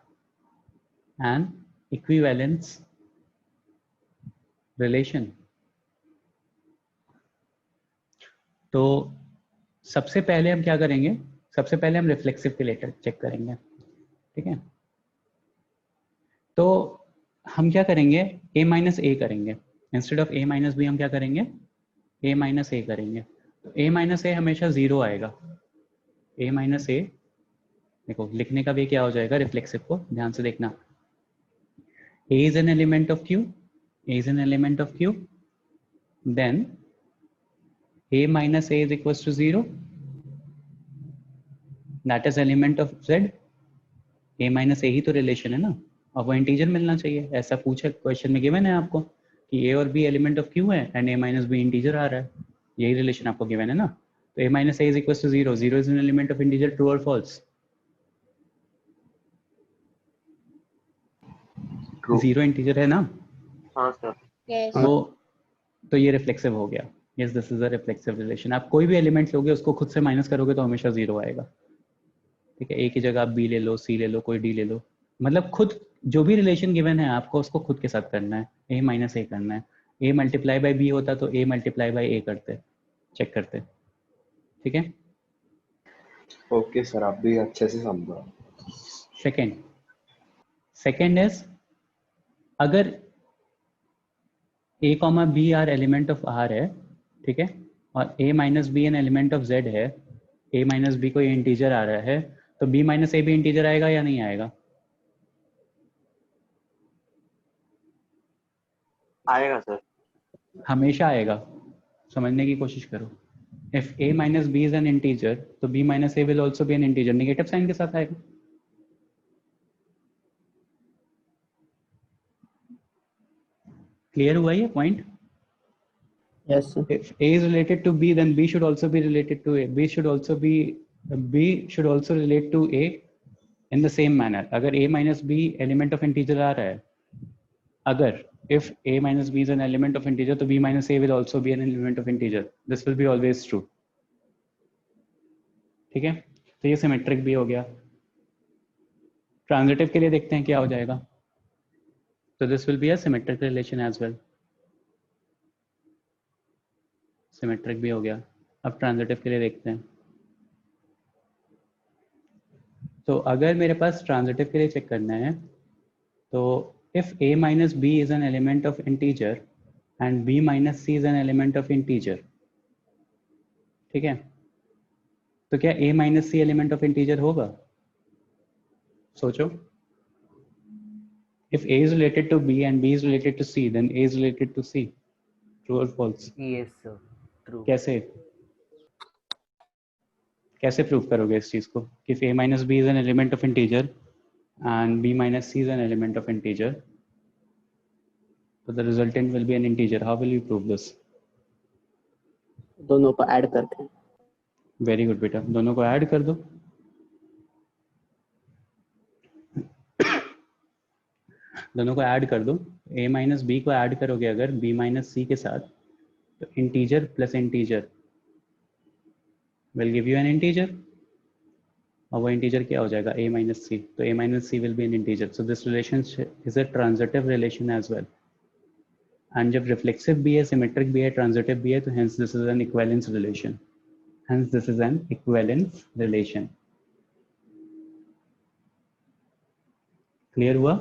an equivalence relation. तो सबसे पहले हम क्या करेंगे, सबसे पहले हम रिफ्लेक्सिव के लेटर चेक करेंगे। ठीक है, तो हम क्या करेंगे, a माइनस ए करेंगे, instead of a minus B हम क्या करेंगे, a माइनस ए करेंगे। तो a माइनस ए हमेशा जीरो आएगा। a माइनस ए, देखो लिखने का वे क्या हो जाएगा रिफ्लेक्सिव को, ध्यान से देखना। a is an element of q, A is an element of Q, then A minus A is equals to 0. That is element of Z. A minus A ही तो रिलेशन है ना, अब वो इंटीजर मिलना चाहिए, ऐसा पूछा क्वेश्चन में गिवन है आपको कि A और B एलिमेंट ऑफ Q है and A minus B integer आ रहा है, यही रिलेशन आपको गिवन है ना. तो A minus A is equals to 0. 0 is an element of integer, true or false?
True.
0 integer है ना.
हाँ सर.
Yes.
तो ये रिफ्लेक्सिव हो गया. Yes, this is a reflexive relation. आप कोई भी एलिमेंट लोगे उसको खुद से माइनस करोगे तो हमेशा 0 आएगा. ठीक है, ए की जगह आप बी ले लो, सी ले लो, कोई डी ले लो, मतलब खुद जो भी रिलेशन गिवन है आपको उसको खुद के साथ करना है. ए माइनस ए करना है. ए मल्टीप्लाई बाय बी होता तो ए मल्टीप्लाई बाय ए करते, चेक करते. ठीक है.
ओके सर, आप भी अच्छे से समझो.
सेकेंड इज अगर a comma B are element of R है, ठीक है, और a minus B an element of Z है, a माइनस बी कोई इंटीजर आ रहा है, तो b माइनस ए भी इंटीजर आएगा या नहीं आएगा?
आएगा सर.
हमेशा आएगा. समझने की कोशिश करो. If a minus B is an integer तो b minus A will also be an integer, negative sign के साथ आएगा. क्लियर हुआ ये point?
Yes, sir.
If A is related to B, then B should also be related to A. B should also relate to A in the same manner. अगर A minus B element of integer आ रहा है, अगर if A minus B is an element of integer, तो B minus A will also be an element of integer. This will be always true. ठीक है, तो ये symmetric भी हो गया. ट्रांजिटिव के लिए देखते हैं क्या हो जाएगा. So this will be a symmetric relation as well. Symmetric भी हो गया. अब ट्रांजिटिव के लिए देखते हैं. तो अगर मेरे पास ट्रांजिटिव के लिए चेक करना है तो if a minus B is an element of integer and b minus C is an element of integer, ठीक है, तो क्या a minus C element of integer होगा? सोचो. If A is related to B and B is related to C, then A is related to C. True or false?
Yes, sir. True.
कैसे prove करोगे इस चीज को कि A minus B is an element of integer and B minus C is an element of integer, so the resultant will be an integer. How will you prove this?
दोनों को add करके.
Very good बेटा, दोनों को add कर दो. दोनों को ऐड कर दो. a माइनस बी को ऐड करोगे अगर b माइनस सी के साथ, तो integer plus integer will give you an integer, और वो इंटीजर क्या हो जाएगा? a minus C. तो a minus C will be an integer. So this relation is a transitive relation as well. And जब रिफ्लेक्सिव भी है, सिमेट्रिक भी है, ट्रांजिटिव भी है, तो hence this is an equivalence relation. Hence this is an equivalence relation. Clear हुआ?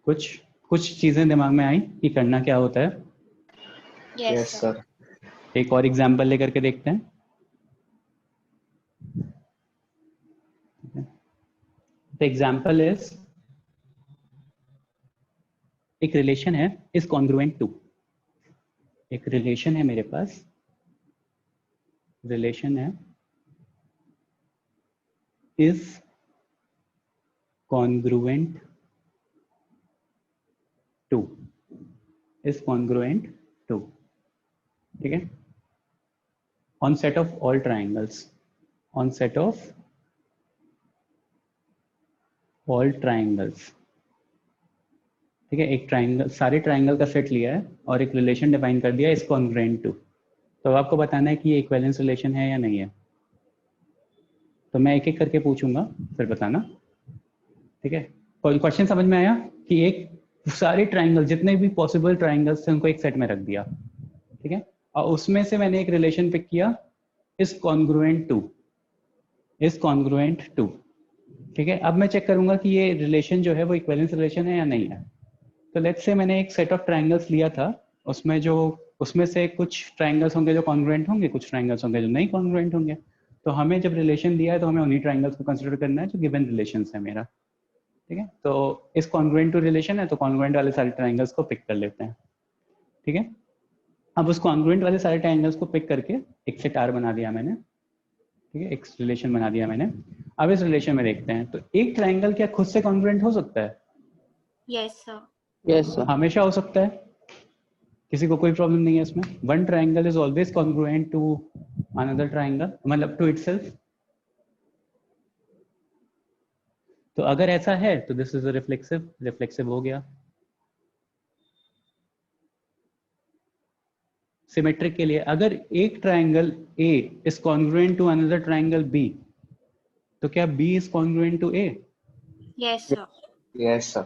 कुछ चीजें दिमाग में आई कि करना क्या होता है?
Yes, sir.
सर.
एक और एग्जांपल लेकर के देखते हैं. द एग्जांपल इज, एक रिलेशन है इज कॉन्ग्रुएंट टू. एक रिलेशन है मेरे पास, रिलेशन है is congruent to, is congruent to, ठीक है, on set of all triangles, on set of all triangles. ठीक है, एक ट्राइंगल, सारे ट्राइंगल का सेट लिया है और एक रिलेशन डिफाइन कर दिया is congruent to. तो अब आपको बताना है कि ये इक्विवेलेंस रिलेशन है या नहीं है. तो मैं एक एक करके पूछूंगा, फिर बताना. ठीक है, क्वेश्चन समझ में आया कि एक सारे ट्राइंगल, जितने भी पॉसिबल ट्राइंगल्स थे उनको एक सेट में रख दिया. ठीक है, और उसमें से मैंने एक रिलेशन पिक किया is congruent to, is congruent to. ठीक है, अब मैं चेक करूंगा कि ये रिलेशन जो है वो इक्विवेलेंस रिलेशन है या नहीं है. तो लेट्स से मैंने एक सेट ऑफ ट्राइंगल्स लिया था, उसमें से कुछ ट्राइंगल्स होंगे जो कॉन्ग्रुएंट होंगे, कुछ ट्राइंगल्स होंगे जो नहीं कॉन्ग्रुएंट होंगे. तो हमें जब रिलेशन दिया है तो हमें उन्हीं ट्राइंगल्स को कंसिडर करना है जो गिवन रिलेशन है मेरा. ठीक है, तो इस कॉन्ग्रुएंट टू रिलेशन है तो कॉन्ग्रुएंट वाले सारे ट्राइंगल्स को पिक कर लेते हैं. ठीक है, अब उस कॉन्ग्रुएंट वाले सारे ट्राइंगल्स को पिक करके एक सेट R बना दिया मैंने, ठीक है, एक रिलेशन बना दिया मैंने। अब इस रिलेशन में देखते हैं, तो एक ट्राइंगल क्या खुद से कॉन्ग्रुएंट हो सकता है?
Yes, sir.
Yes, sir.
हमेशा हो सकता है, किसी को कोई प्रॉब्लम नहीं है इसमें। One triangle is always congruent to another triangle, मतलब टू इटसेल्फ। तो अगर ऐसा है तो दिस इज रिफ्लेक्सिव, रिफ्लेक्सिव हो गया। सिमेट्रिक के लिए अगर एक triangle A is congruent to another triangle B, तो क्या B is congruent to A?
Yes, sir.
Yes sir.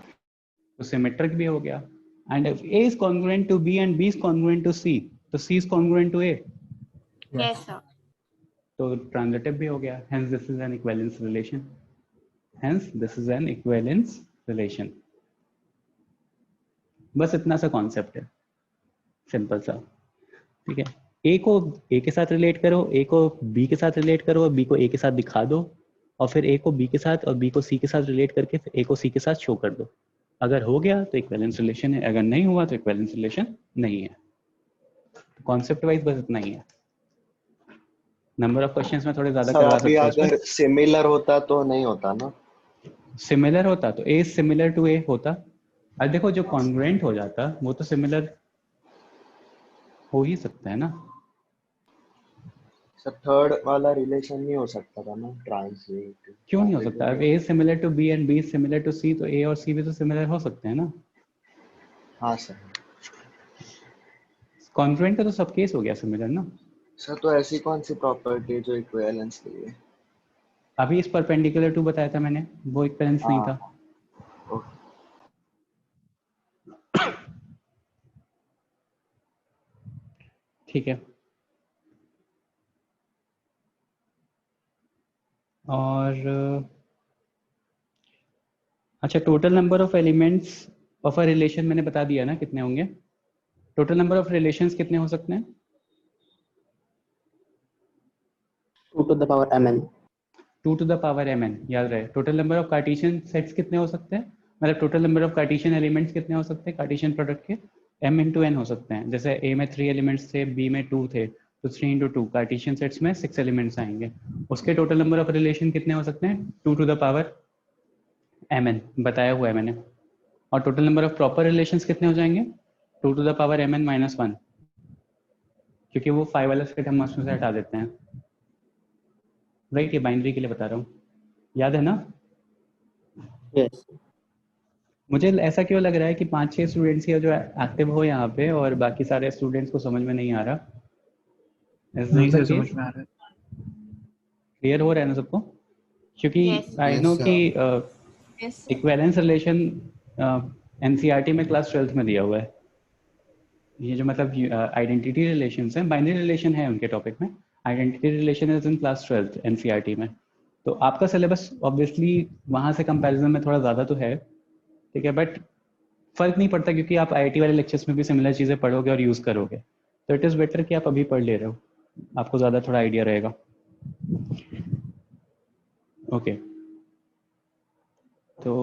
तो सिमेट्रिक भी हो गया। And if A is congruent to B and B is congruent to C, तो C is congruent to A,
Yes, sir.
तो transitive भी हो गया। Hence this is an equivalence relation. Hence this is an equivalence relation. बस इतना सा concept है, simple सा, ठीक है। A को A के साथ रिलेट करो, A को B के साथ रिलेट करो, और B को A के साथ दिखा दो, और फिर A को B के साथ और B को C के साथ रिलेट करके फिर A को C के साथ शो कर दो। अगर हो गया तो इक्विवेलेंस रिलेशन है, अगर नहीं हुआ तो इक्विवेलेंस रिलेशन नहीं है। कॉन्सेप्ट वाइज बस इतना ही है। नंबर ऑफ क्वेश्चंस में थोड़े ज्यादा
सर
करवा
अभी
सकते हो
अगर सिमिलर होता तो नहीं होता ना?
सिमिलर होता तो A सिमिलर टू A होता। अब देखो जो कॉन्ग्रुएंट हो जाता वो तो सिमिलर हो ही सकता है ना।
सर थर्ड वाला रिलेशन नहीं हो सकता था ना, ट्रांसलेट?
क्यों नहीं हो सकता? अब A similar to B and B similar to C, तो A और C भी तो सिमिलर हो सकते हैं ना।
हाँ सर।
कॉन्ग्रुएंट का तो सब केस हो गया सिमिलर ना।
सर तो ऐसी कौन सी प्रॉपर्टी है जो इक्विवेलेंस के लिए?
अभी इस परपेंडिकुलर टू बताया था मैंने, वो इक्विवेलेंस नहीं था।
ओके।
ठीक है, और अच्छा total number of elements of a relation मैंने बता दिया ना कितने होंगे। टोटल नंबर ऑफ रिलेशंस कितने हो सकते हैं?
2 to the power mn.
2 to the power mn, याद रहे। Total number of Cartesian sets कितने हो सकते हैं, मतलब total number of Cartesian elements कितने हो सकते हैं कार्टेशियन प्रोडक्ट के? m into n हो सकते हैं। जैसे A में 3 एलिमेंट्स थे, B में 2 थे, तो 3 into 2 कार्टेशियन सेट्स में 6 एलिमेंट्स आएंगे। उसके टोटल नंबर ऑफ रिलेशन कितने हो सकते हैं? 2 to the power mn, बताया हुआ है मैंने। और total number of proper relations कितने हो जाएंगे? 2 to the power mn minus 1, क्योंकि वो 5 वाला सेट हम उसमें से हटा देते हैं। राइट, ये बाइनरी के लिए बता रहा हूँ, याद है ना?
Yes.
मुझे ऐसा क्यों लग रहा है कि 5-6 स्टूडेंट्स ही जो एक्टिव हो यहाँ पे और बाकी सारे स्टूडेंट्स को समझ में नहीं आ रहा?
नहीं सर, समझ में आ रहा है।
क्लियर हो रहा है ना सबको? क्योंकि
Yes.
आई
Yes,
नो
sir.
कि
Yes, sir.
Equivalence relation NCERT में क्लास 12th में दिया हुआ है। ये जो मतलब आइडेंटिटी रिलेशंस हैं, बाइनरी रिलेशन है उनके टॉपिक में, identity relation is in class 12th NCERT में। तो आपका सिलेबस ऑब्वियसली वहाँ से कंपैरिजन में थोड़ा ज़्यादा तो है, ठीक है, बट फर्क नहीं पड़ता क्योंकि आप आईआईटी वाले लेक्चर्स में भी सिमिलर चीज़ें पढ़ोगे और यूज़ करोगे। तो इट इज़ बेटर कि आप अभी पढ़ ले रहे हो, आपको ज़्यादा थोड़ा आइडिया रहेगा। ओके, तो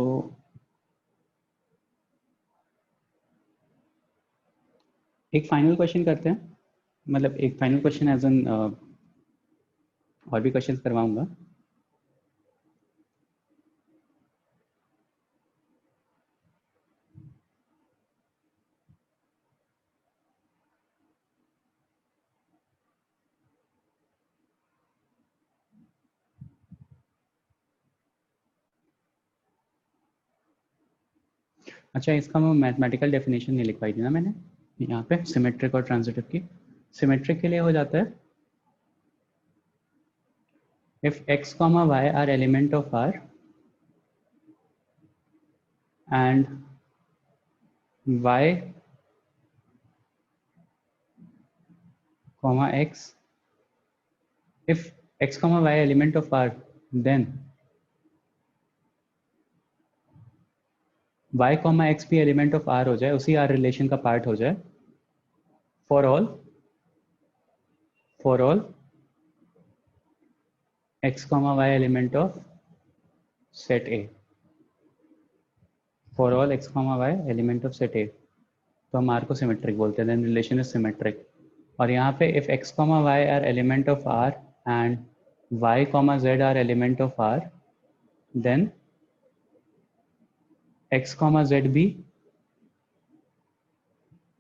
एक फाइनल क्वेश्चन करते हैं, मतलब एक फाइनल क्वेश्चन एज एन, और भी क्वेश्चंस करवाऊंगा। अच्छा, इसका मैं मैथमेटिकल डेफिनेशन नहीं लिख पाई थी ना मैंने यहाँ पे, सिमेट्रिक और ट्रांजिटिव की। सिमेट्रिक के लिए हो जाता है if x, y are element of R and y, x, if x, y element of R, then y, x भी element of R हो जाए, उसी R रिलेशन का पार्ट हो जाए, for all x, y element of set A, for all x, y element of set A। तो हम R को सिमेट्रिक बोलते हैं, देन रिलेशन इज सिमेट्रिक। और यहाँ पे if x, y are element of R and y, z are element of R, then x, z भी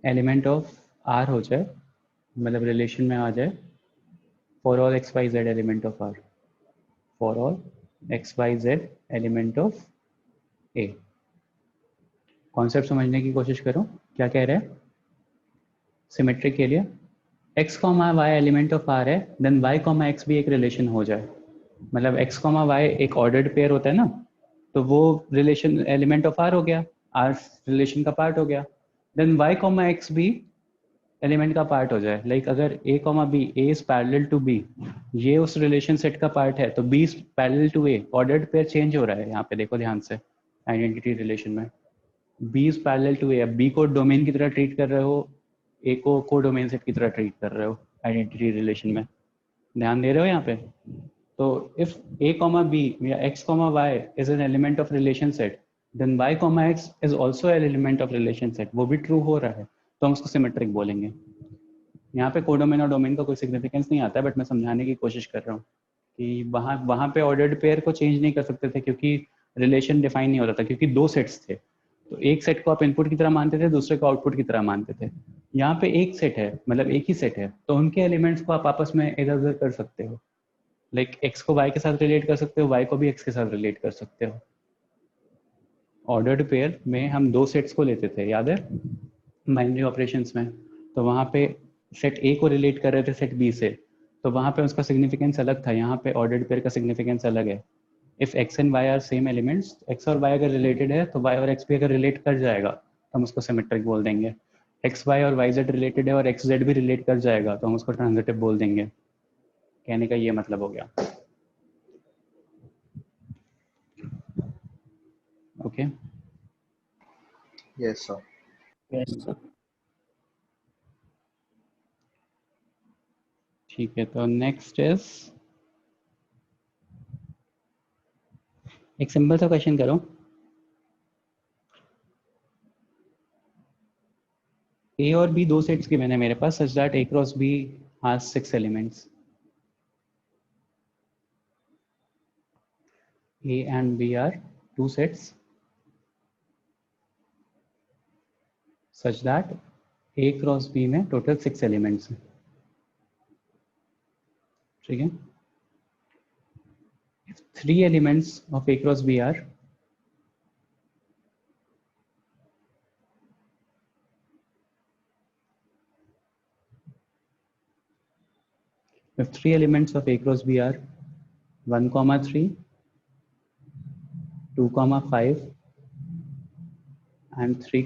element of R हो जाए, मतलब रिलेशन में आ जाए, for all x, y, z element of R, for all x, y, z element of A। Concept समझने की कोशिश करो, क्या कह रहे हैं? सिमेट्रिक के लिए x, y element of R है, देन y, x भी एक रिलेशन हो जाए, मतलब x, y एक ऑर्डर्ड पेयर होता है ना, तो वो रिलेशन एलिमेंट ऑफ R हो गया, R रिलेशन का पार्ट हो गया, देन y, x भी एलिमेंट का पार्ट हो जाए। लाइक अगर a, b, a is parallel to b, ये उस रिलेशन सेट का पार्ट है, तो b is parallel to a, ordered pair change हो रहा है यहाँ पे, देखो ध्यान से आइडेंटिटी रिलेशन में, b is parallel to a। अब b को डोमेन की तरह ट्रीट कर रहे हो, a को को डोमेन सेट की तरह ट्रीट कर रहे हो आइडेंटिटी रिलेशन में, ध्यान दे रहे हो यहाँ पे? तो इफ a, b या x, y is an element of relation set, then y, x is also an element of relation set, वो भी ट्रू हो रहा है, तो हम उसको सिमेट्रिक बोलेंगे। यहाँ पे कोडोमेन और डोमेन का कोई सिग्निफिकेंस नहीं आता है, बट मैं समझाने की कोशिश कर रहा हूँ कि वहाँ पे ऑर्डर्ड पेयर को चेंज नहीं कर सकते थे, क्योंकि रिलेशन डिफाइन नहीं होता था, क्योंकि दो सेट्स थे, तो एक सेट को आप इनपुट की तरह मानते थे, दूसरे को आउटपुट की तरह मानते थे। यहाँ पे एक सेट है, मतलब एक ही सेट है, तो उनके एलिमेंट्स को आप आपस में इधर उधर कर सकते हो, लाइक x को y के साथ रिलेट कर सकते हो, y को भी x के साथ रिलेट कर सकते हो। ऑर्डर्ड पेयर में हम दो सेट्स को लेते थे, याद है बाइनरी ऑपरेशंस में, तो वहाँ पे सेट A को रिलेट कर रहे थे सेट B से, तो वहाँ पे उसका सिग्निफिकेंस अलग था, यहाँ पे ऑर्डर्ड पेयर का सिग्निफिकेंस अलग है। If x and y are same elements, x और y अगर रिलेटेड है तो y और x भी अगर रिलेट कर जाएगा तो हम उसको सिमेट्रिक बोल देंगे। x, y और yz रिलेटेड है और x, z भी रिलेट कर जाएगा तो हम उसको ट्रांजिटिव बोल देंगे। कहने का ये मतलब हो गया। Okay
yes sir.
Yes, sir.
ठीक है, तो नेक्स्ट इज एक सिंपल सा क्वेश्चन करो। A और B दो सेट्स गिवन है मेरे पास, such that A cross B has 6 elements. A and B are two sets such that A cross B में टोटल 6 एलिमेंट्स हैं, ठीक है। If 3 elements of A cross B are if 3 elements of A cross B are 1, 3, 2, 5 and 3,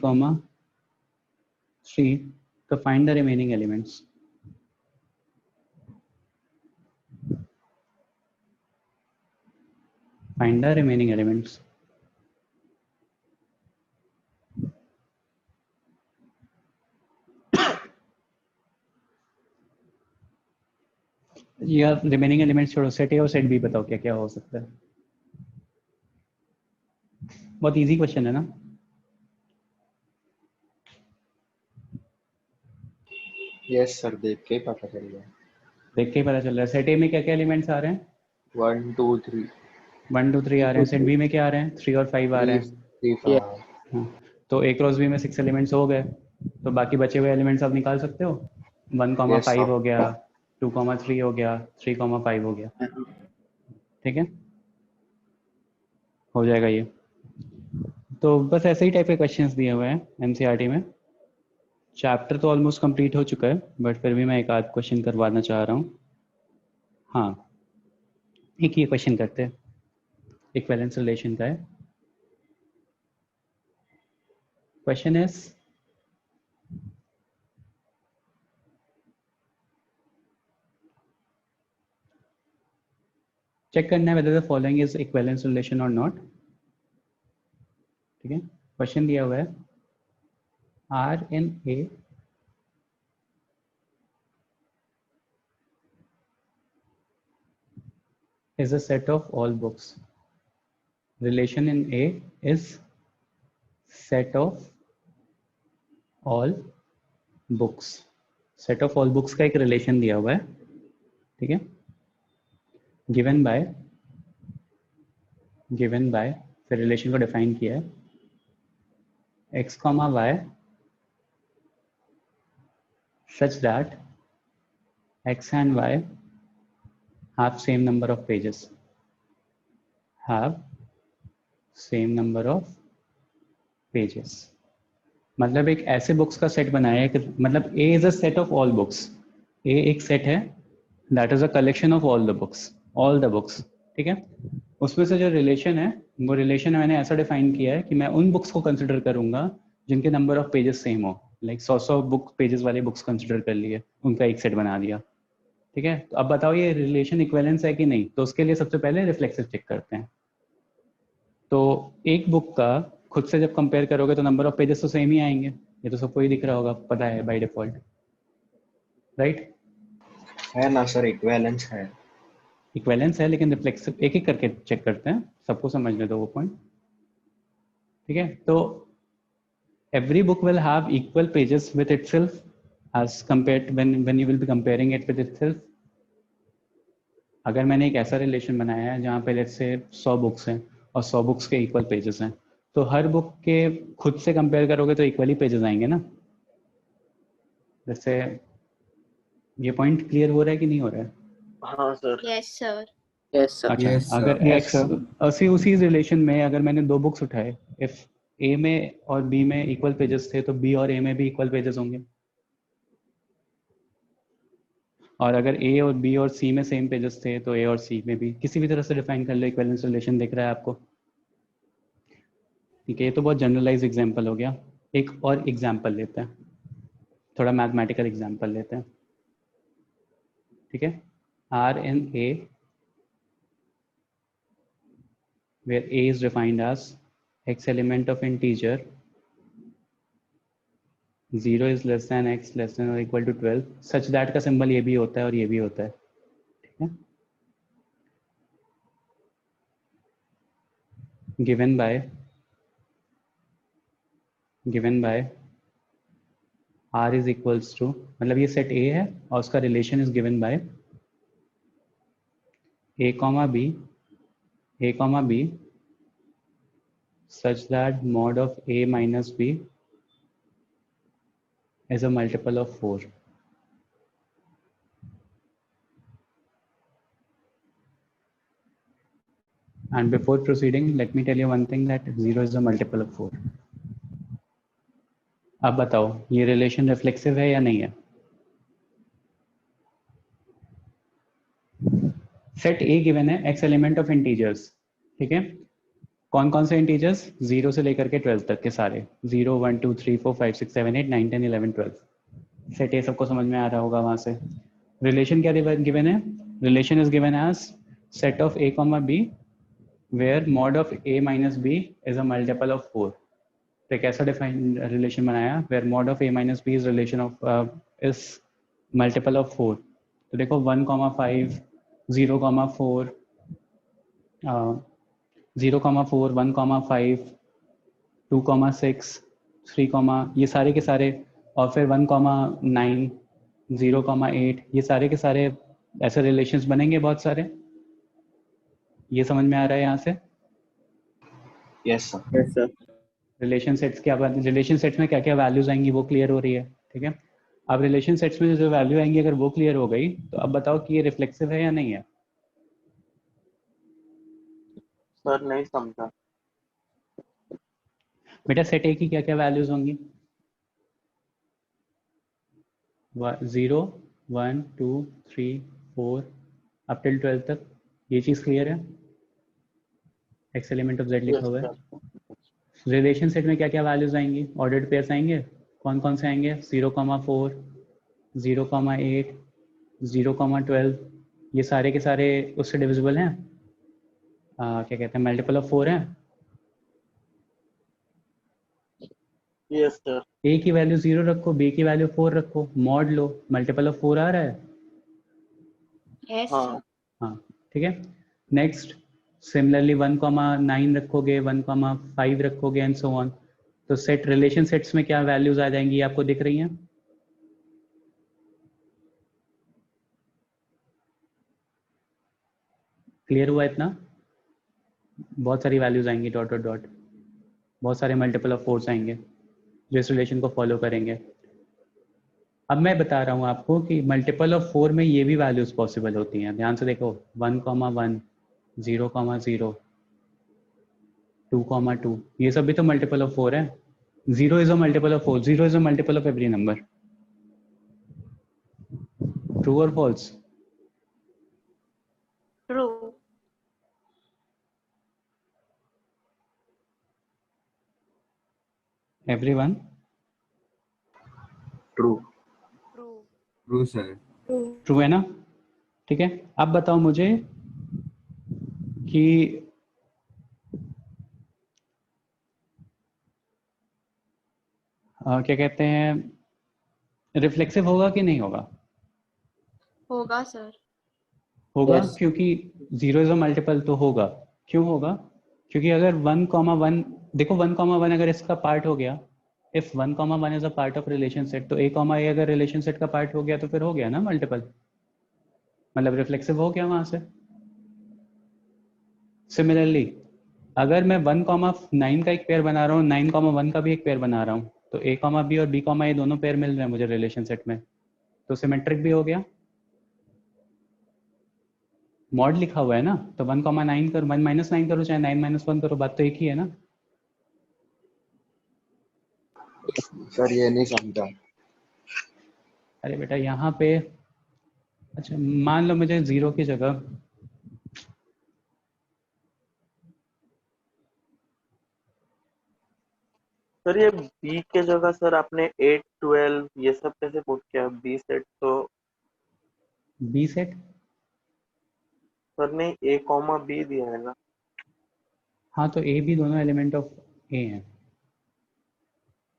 3, to find the remaining elements. Find the remaining elements. या remaining elements छोड़ो, set ए और set B बताओ क्या क्या हो सकता है। बहुत इजी क्वेश्चन है ना।
यस सर, देख के ही पता चल गया।
देख के ही पता चल रहा है। सेट ए में क्या क्या एलिमेंट्स आ रहे हैं?
1 2 3
1 2 3 आ रहे हैं। सेट बी में क्या आ रहे हैं? 3 और 5 आ रहे हैं।
3 5।
हाँ, तो ए क्रॉस बी में 6 एलिमेंट्स हो गए, तो बाकी बचे हुए एलिमेंट्स आप निकाल सकते हो। 1,
Yes,
5
sir.
हो गया, 2, 3 हो गया, 3, 5 हो गया, ठीक है, हो जाएगा ये। तो बस ऐसे ही टाइप के क्वेश्चंस दिए हुए हैं एनसीईआरटी में। चैप्टर तो ऑलमोस्ट कंप्लीट हो चुका है, बट फिर भी मैं एक आध क्वेश्चन करवाना चाह रहा हूँ। हाँ, एक ये क्वेश्चन करते हैं, इक्विवेलेंस रिलेशन का है। क्वेश्चन इज चेक करना है whether the following is equivalence relation or not, ठीक है। क्वेश्चन दिया हुआ है R in A is a set of all books. Relation in A is set of all books, set of all books का एक relation दिया हुआ है, ठीक है, गिवन बाय फिर रिलेशन को डिफाइन किया है, x, y such that x and y have same number of pages, मतलब एक ऐसे बुक्स का सेट बनाया है कि मतलब A is a set of all books, A एक सेट है that is a collection of all the books, ठीक है। उसमें से जो रिलेशन है वो रिलेशन मैंने ऐसा डिफाइन किया है कि मैं उन बुक्स को कंसिडर करूंगा जिनके नंबर ऑफ पेजेस सेम हो, लाइक 100 बुक पेजेस वाले बुक्स कंसिडर कर लिए, उनका एक सेट बना दिया, ठीक है। तो अब बताओ ये रिलेशन इक्विवेलेंस है कि नहीं, तो उसके लिए सबसे पहले रिफ्लेक्सिव चेक करते हैं। तो एक बुक का खुद से जब कंपेयर करोगे तो नंबर ऑफ पेजेस तो सेम ही आएंगे, ये तो सबको ही दिख रहा होगा, पता है बाय डिफॉल्ट, राइट।
है ना सर, इक्विवेलेंस है।
इक्विवेलेंस है लेकिन रिफ्लेक्सिव एक एक करके चेक करते हैं, सबको समझने दो वो पॉइंट, ठीक है। तो every book will have equal pages with itself as compared when you will be comparing it with itself. अगर मैंने एक ऐसा रिलेशन बनाया है जहाँ पे लेट्स से 100 बुक्स हैं और 100 बुक्स के इक्वल पेजेस हैं, तो हर बुक के खुद से कंपेयर करोगे तो इक्वली पेजेस आएंगे ना। जैसे ये पॉइंट क्लियर हो रहा है कि नहीं हो रहा है?
हाँ sir.
Yes, sir.
Yes, sir.
अच्छा,
Yes, sir.
अगर
Yes,
x उसी रिलेशन में अगर मैंने दो बुक्स उठाए, इफ A में और B में इक्वल पेजेस थे तो B और A में भी इक्वल पेजेस होंगे, और अगर A और B और C में सेम पेजेस थे तो A और C में भी, किसी भी तरह से डिफाइन कर लो, इक्विवेलेंस रिलेशन दिख रहा है आपको, ठीक है। ये तो बहुत जनरलाइज एग्जांपल हो गया। एक और एग्जांपल लेते हैं, थोड़ा मैथमेटिकल एग्जांपल लेते हैं, ठीक है। R in A where A is defined as x element of integer 0 is less than x less than or equal to 12 such that का सिंबल ये भी होता है और ये भी होता है, ठीक है। given by R is equals to, मतलब ये सेट A है और उसका relation is given by A, B such that mod of A minus B is a multiple of 4. And before proceeding, let me tell you one thing, that 0 is a multiple of 4. अब बताओ ये relation reflexive है या नहीं है? Set A given है x element of integers, ठीक है। कौन कौन से इंटीजर्स? 0 से लेकर के 12 तक के सारे, 0 1 2 3 4 5 6 7 8 9 10 11 12। सेट A सबको समझ में आ रहा होगा वहां से। रिलेशन क्या गिवन है? Relation is given as set of A, B where mod of A minus B is a multiple of 4. तो एक ऐसा डिफाइन रिलेशन बनाया where mod of A minus B is relation of is multiple of 4. तो देखो 1, 5 0, 4 0, 4 1, 5 2, 6 3, ये सारे के सारे, और फिर 1, 9 0, 8, ये सारे के सारे ऐसे रिलेशंस बनेंगे बहुत सारे। ये समझ में आ रहा है यहाँ से?
Yes sir.
Yes, sir.
Relation sets क्या बात, रिलेशन सेट्स में क्या क्या वैल्यूज आएंगी वो क्लियर हो रही है, ठीक है। अब रिलेशन सेट्स में जो वैल्यू आएंगी अगर वो क्लियर हो गई तो अब बताओ कि ये रिफ्लेक्सिव है या नहीं है?
सर नहीं समझा।
बेटा सेट ए की क्या क्या वैल्यूज होंगी? 0 1 2 3 4 अप टिल 12 तक, ये चीज क्लियर है? एक्स एलिमेंट ऑफ जेड लिखा हुआ है। रिलेशन सेट में क्या क्या वैल्यूज आएंगी? ऑर्डर्ड पेयर्स आएंगे। कौन कौन से आएंगे? 0, 4 0, 8 0, 12, ये सारे के सारे उससे डिविजिबल हैं, क्या कहते हैं, मल्टीपल ऑफ 4 हैं।
Yes sir.
ए की वैल्यू 0 रखो, बी की वैल्यू 4 रखो, मॉड लो, मल्टीपल ऑफ 4 आ रहा है।
Yes,
हाँ
sir.
हाँ ठीक है। नेक्स्ट सिमिलरली 1, 9 रखोगे, 1, 5 रखोगे एंड सो ऑन। तो सेट रिलेशन सेट्स में क्या वैल्यूज आ जाएंगी आपको दिख रही हैं? क्लियर हुआ इतना? बहुत सारी वैल्यूज आएंगी डॉट डॉट डॉट, बहुत सारे मल्टीपल ऑफ 4 आएंगे जो इस रिलेशन को फॉलो करेंगे। अब मैं बता रहा हूँ आपको कि मल्टीपल ऑफ 4 में ये भी वैल्यूज पॉसिबल होती हैं। ध्यान से देखो 1, 1, 0, 0, 2, 2, ये सब भी तो मल्टीपल ऑफ 4 है। 0 is a multiple of 4, 0 is a multiple of every number. True और false?
True.
Everyone?
True.
True.
True sir.
True है ना? ठीक है, अब बताओ मुझे कि क्या कहते हैं, रिफ्लेक्सिव होगा कि नहीं होगा?
होगा सर।
होगा।
Yes.
क्योंकि 0 इज अ मल्टीपल तो होगा। क्यों होगा? क्योंकि अगर 1, 1 देखो 1, 1 अगर इसका पार्ट हो गया, if 1, 1 is a part of relation set, तो a, a अगर रिलेशन सेट का पार्ट हो गया तो फिर हो गया ना मल्टीपल, मतलब रिफ्लेक्सिव हो गया वहां से। सिमिलरली अगर मैं 1, 9 का एक पेयर बना रहा हूँ, 9, 1 का भी एक पेयर बना रहा हूँ, तो a, b और b, a दोनों पेयर मिल रहे हैं मुझे रिलेशन सेट में, तो सिमेट्रिक भी हो गया। मॉड लिखा हुआ है ना, तो 1, 9 करो, 1 -9 करो, चाहे 9 -1 करो, बात तो एक ही है ना।
सर ये नहीं समझा।
अरे बेटा यहाँ पे, अच्छा मान लो मुझे 0 की जगह
सर ये बी के जगह सर आपने 8, 12 ये सब कैसे पुट किया? बी सेट तो
b सेट,
सर ने ए कॉमा बी दिया है ना।
हाँ तो a b दोनों एलिमेंट ऑफ a हैं।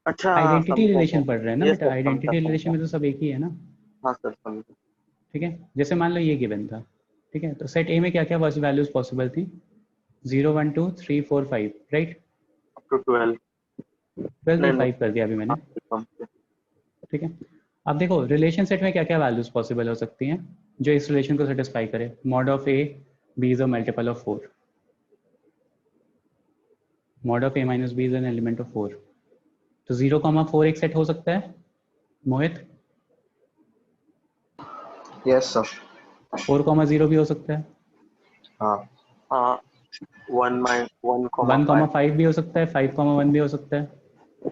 अच्छा हाँ,
आइडेंटिटी
समझा
रिलेशन
सर।
पढ़ रहे हैं ना
ये
बेटा,
सर
आइडेंटिटी
समझा
रिलेशन
समझा।
में तो सब एक ही है ना।
हाँ सर समझा।
ठीक है, जैसे मान लो ये गिवन था, ठीक है, तो सेट a में क्या क्या वैल्यूज पॉसिबल थी? 0, 1, 2, 3, 4, 5, राइट?
Up to 12।
12
नहीं
भी
नहीं
5 कर दिया अभी मैंने।
हाँ, कम से।
ठीक है, अब देखो रिलेशन सेट में क्या क्या वैल्यूज पॉसिबल हो सकती हैं जो इस रिलेशन को सेटिस्फाई करे। Mod of a b is a multiple of 4, mod of a minus b is an element of 4, तो 0, 4 एक सेट हो सकता है मोहित?
Yes sir.
4, 0 भी हो सकता है,
हाँ।
हाँ 1, 1,
1,
5।
5 भी हो सकता है, 5, 1 भी हो सकता है।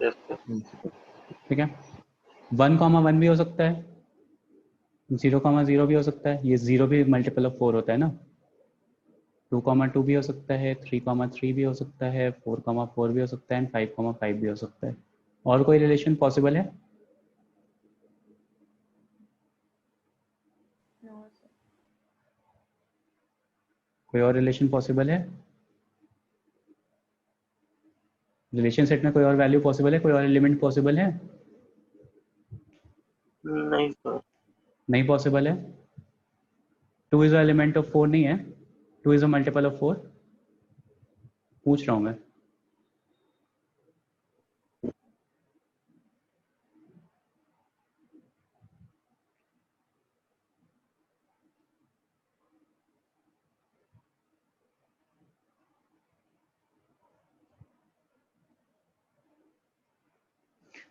Yes sir.
ठीक है, 1, 1 भी हो सकता है, 0, 0 भी हो सकता है, ये 0 भी मल्टीपल ऑफ 4 होता है ना। 2, 2 भी हो सकता है, 3, 3 भी हो सकता है, 4, 4 भी हो सकता है, एंड 5, 5 भी हो सकता है। और कोई रिलेशन पॉसिबल है?
No sir.
कोई और रिलेशन पॉसिबल है? रिलेशन सेट में कोई और वैल्यू पॉसिबल है, कोई और एलिमेंट पॉसिबल है?
नहीं सर।
नहीं पॉसिबल है। 2 इज अ एलिमेंट ऑफ 4 नहीं है, 2 इज अ मल्टीपल ऑफ 4, पूछ रहा हूं मैं।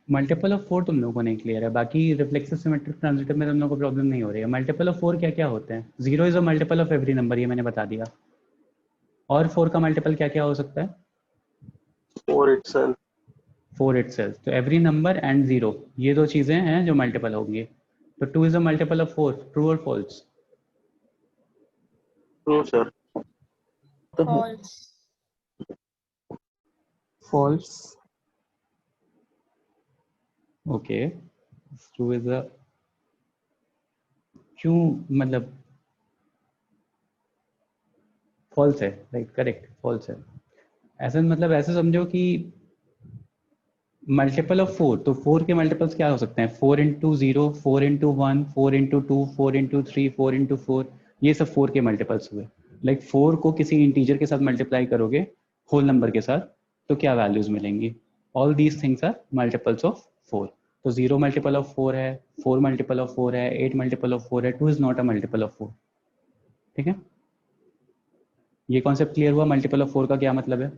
मल्टीपल ऑफ 4 तुम लोगों को नहीं क्लियर है, बाकी रिफ्लेक्सिव सिमेट्रिक ट्रांजिटिव में तुम लोगों को प्रॉब्लम नहीं हो रही है। मल्टीपल ऑफ 4 क्या क्या होते हैं? 0 is a multiple of every number, ये मैंने बता दिया। और 4 का मल्टीपल क्या क्या हो सकता है?
4 itself।
4 इटसेल्फ, तो एवरी नंबर एंड 0, ये दो चीजें हैं जो मल्टीपल होंगी। तो 2 is a multiple of 4, true और false?
True sir.
False.
False.
Okay, true is a, क्यों मतलब फॉल्स है? राइट, करेक्ट, फॉल्स है। ऐसा मतलब ऐसे समझो कि मल्टीपल ऑफ 4, तो 4 के मल्टीपल्स क्या हो सकते हैं? 4 into 0, 4 into 1, 4 into 2, 4 into 3, 4 into 4, ये सब 4 के मल्टीपल्स हुए। लाइक 4 को किसी इंटीजर के साथ मल्टीप्लाई करोगे होल नंबर के साथ, तो क्या वैल्यूज मिलेंगी? All these things are multiples of 4. तो 0 मल्टीपल ऑफ 4 है, 4 मल्टीपल ऑफ 4 है, 8 मल्टीपल ऑफ 4 है, 2 is not a multiple of 4. ठीक है, ये कॉन्सेप्ट क्लियर हुआ मल्टीपल ऑफ 4 का क्या मतलब है.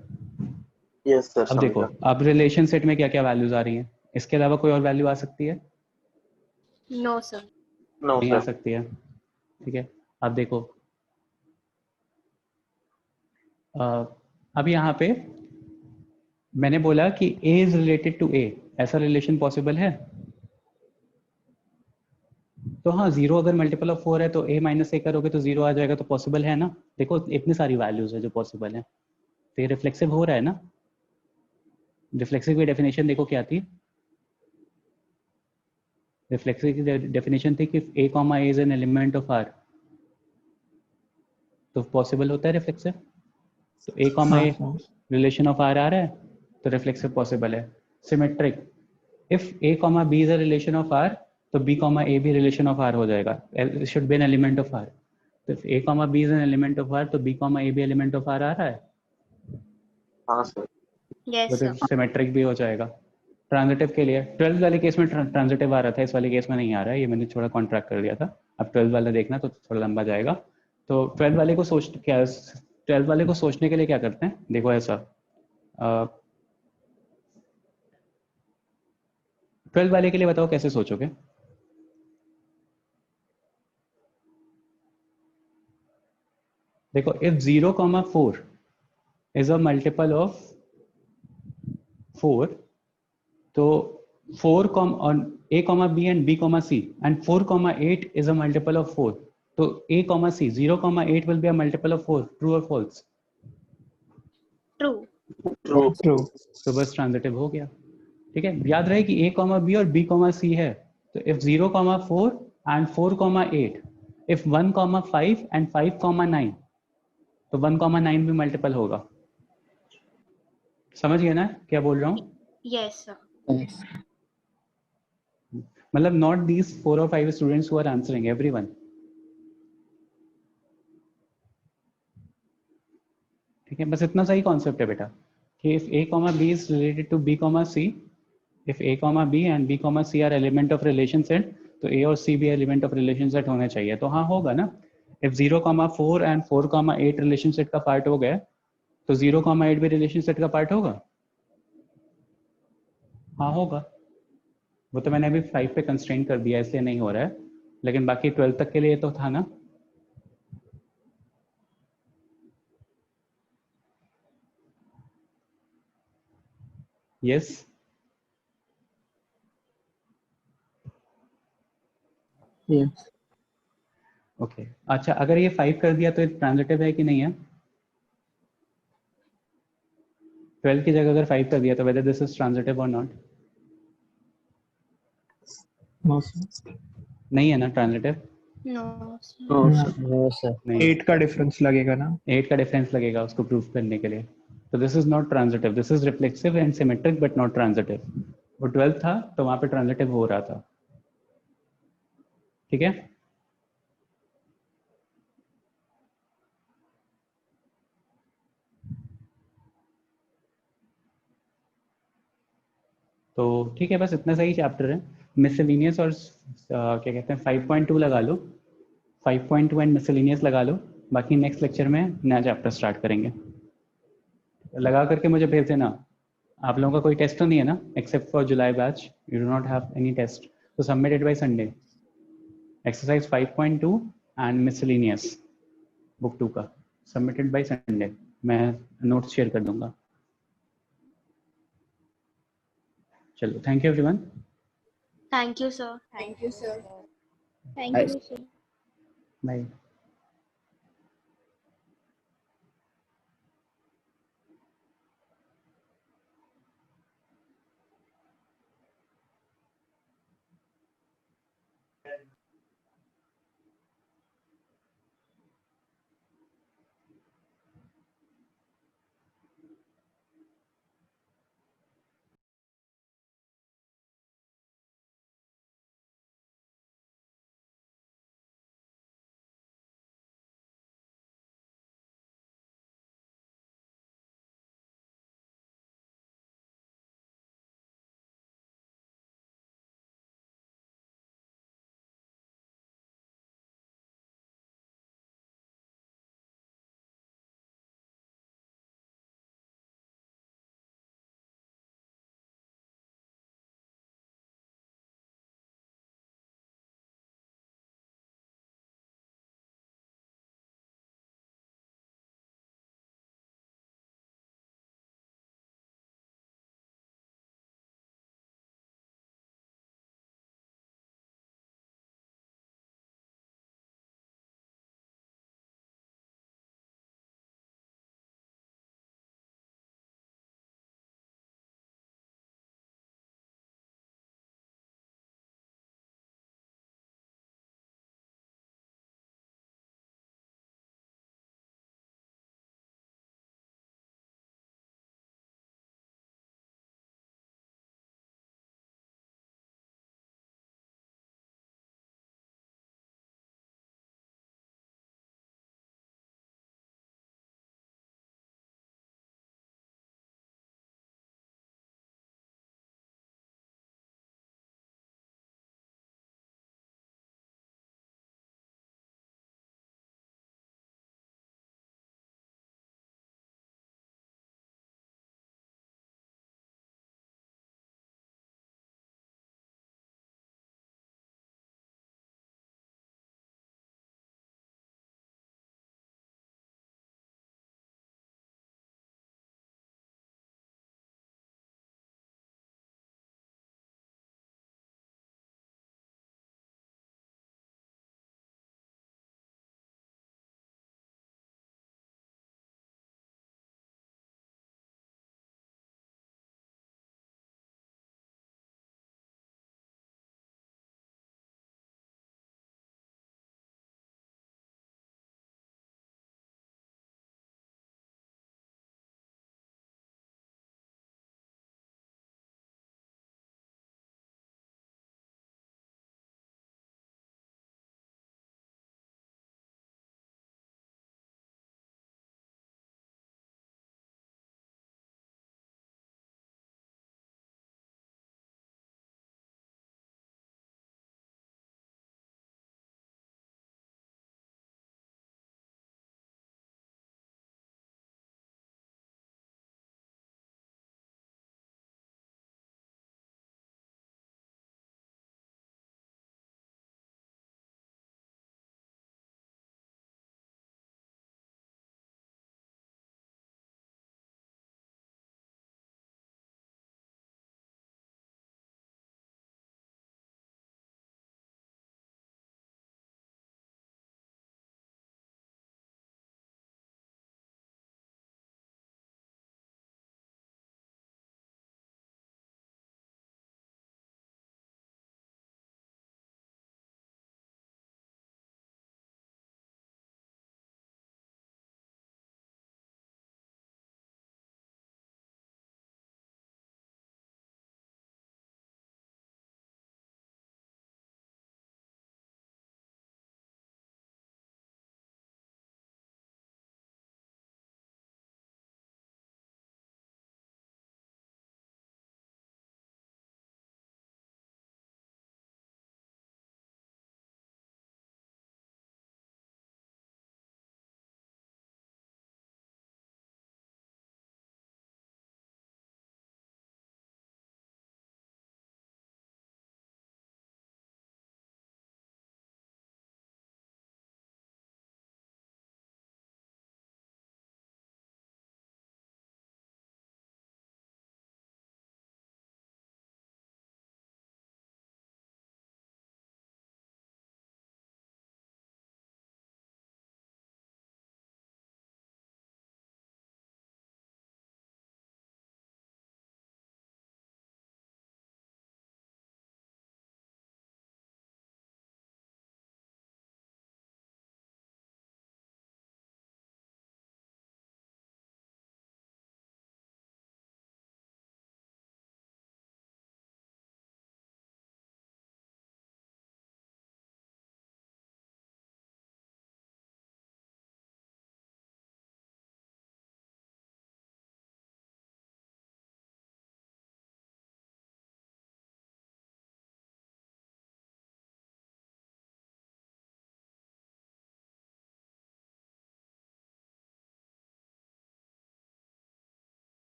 यस सर,
अब देखो,
समझा।
अब रिलेशन सेट में क्या क्या वैल्यूज आ रही हैं, इसके अलावा कोई और वैल्यू आ सकती है?
No sir.
नो
नहीं आ
सर।
सकती है. ठीक है, अब देखो, अब यहाँ पे मैंने बोला कि A is related to A, ऐसा रिलेशन पॉसिबल है? तो हाँ, 0 अगर मल्टीपल ऑफ 4 है तो A माइनस A करोगे तो 0 आ जाएगा, तो पॉसिबल है ना. देखो इतनी सारी वैल्यूज है जो पॉसिबल है, तो ये रिफ्लेक्सिव हो रहा है ना. रिफ्लेक्सिव की डेफिनेशन देखो क्या थी. रिफ्लेक्सिव की डेफिनेशन थी कि A comma A is an element of R. तो पॉसिबल होता है रिफ्लेक्सिव. तो A कॉमा
हाँ
A
sir.
Relation of R आ रहा है, तो रिफ्लेक्सिव पॉसिबल है. Symmetric, if A comma B is a relation of R, तो B कॉमा A भी रिलेशन ऑफ R हो जाएगा. Should be an element of R. तो if A comma B is an element of R, तो B comma A भी element of R आ रहा है,
हाँ सर।
यस
तो
सर।
सिमेट्रिक भी हो जाएगा. ट्रांजिटिव के लिए 12 वाले केस में ट्रांजिटिव आ रहा था, इस वाले केस में नहीं आ रहा है, ये मैंने थोड़ा कॉन्ट्रैक्ट कर दिया था. अब 12 वाला देखना तो थोड़ा लंबा जाएगा. तो 12 वाले को 12 वाले को सोचने के लिए क्या करते हैं, देखो ऐसा. 12 वाले के लिए बताओ कैसे सोचोगे. देखो, if 0 comma 4 is a multiple of 4, तो 4 A comma B and B comma C and 4 comma 8 is a multiple of 4. तो A comma C 0 comma 8 will be a multiple of 4. True or false?
True.
True.
True.
तो बस transitive हो गया. ठीक है, याद रहे कि A comma B और B comma C है. तो if 0 comma 4 and 4 comma 8, if 1 comma 5 and 5 comma 9, तो 1 comma 9 भी मल्टीपल होगा. समझ गए ना क्या बोल रहा हूँ.
Yes sir.
Yes.
मतलब not these 4 or 5 students who are answering, everyone. ठीक है, बस इतना सही कॉन्सेप्ट है बेटा कि if A comma B is related to B comma C, if A comma B and B comma C are element of relation set, तो A और C भी element of relation set होने चाहिए. तो हाँ होगा ना. if 0 comma 4 and 4 comma 8 relation set का पार्ट हो गया, तो 0 comma 8 भी relation set का पार्ट होगा. हाँ होगा. वो तो मैंने अभी 5 पे कंस्ट्रेंट कर दिया इसलिए नहीं हो रहा है, लेकिन बाकी 12 तक के लिए तो था ना. यस.
Yes.
ओके, अच्छा अगर ये 5 कर दिया तो ट्रांजिटिव है कि नहीं है. 12 की जगह अगर 5 कर दिया तो whether this is transitive or not.
No sir.
नहीं है ना transitive.
No sir.
No sir.
No, sir.
नहीं,
8 का डिफरेंस लगेगा ना।
8 का डिफरेंस लगेगा उसको प्रूफ करने के लिए. तो this is not transitive, this is reflexive and symmetric but not transitive. वो 12 था तो वहां पे ट्रांजिटिव हो रहा था. ठीक है. तो ठीक है, बस इतना सही चैप्टर है. मिसलिनियस और क्या कहते हैं 5.2 लगा लो, 5.2 एंड मिसलिनियस लगा लो. बाकी नेक्स्ट लेक्चर में नया चैप्टर स्टार्ट करेंगे. लगा करके मुझे भेज देना. आप लोगों का कोई टेस्ट तो नहीं है ना, except for July batch, you do not have any test. तो submit it by Sunday. Exercise 5.2 and miscellaneous book 2 का सबमिटेड बाय संडे. मैं नोट्स शेयर कर दूंगा. चलो, thank you everyone.
Thank you sir.
Thank you sir.
Thank
I
you sir.
Bye.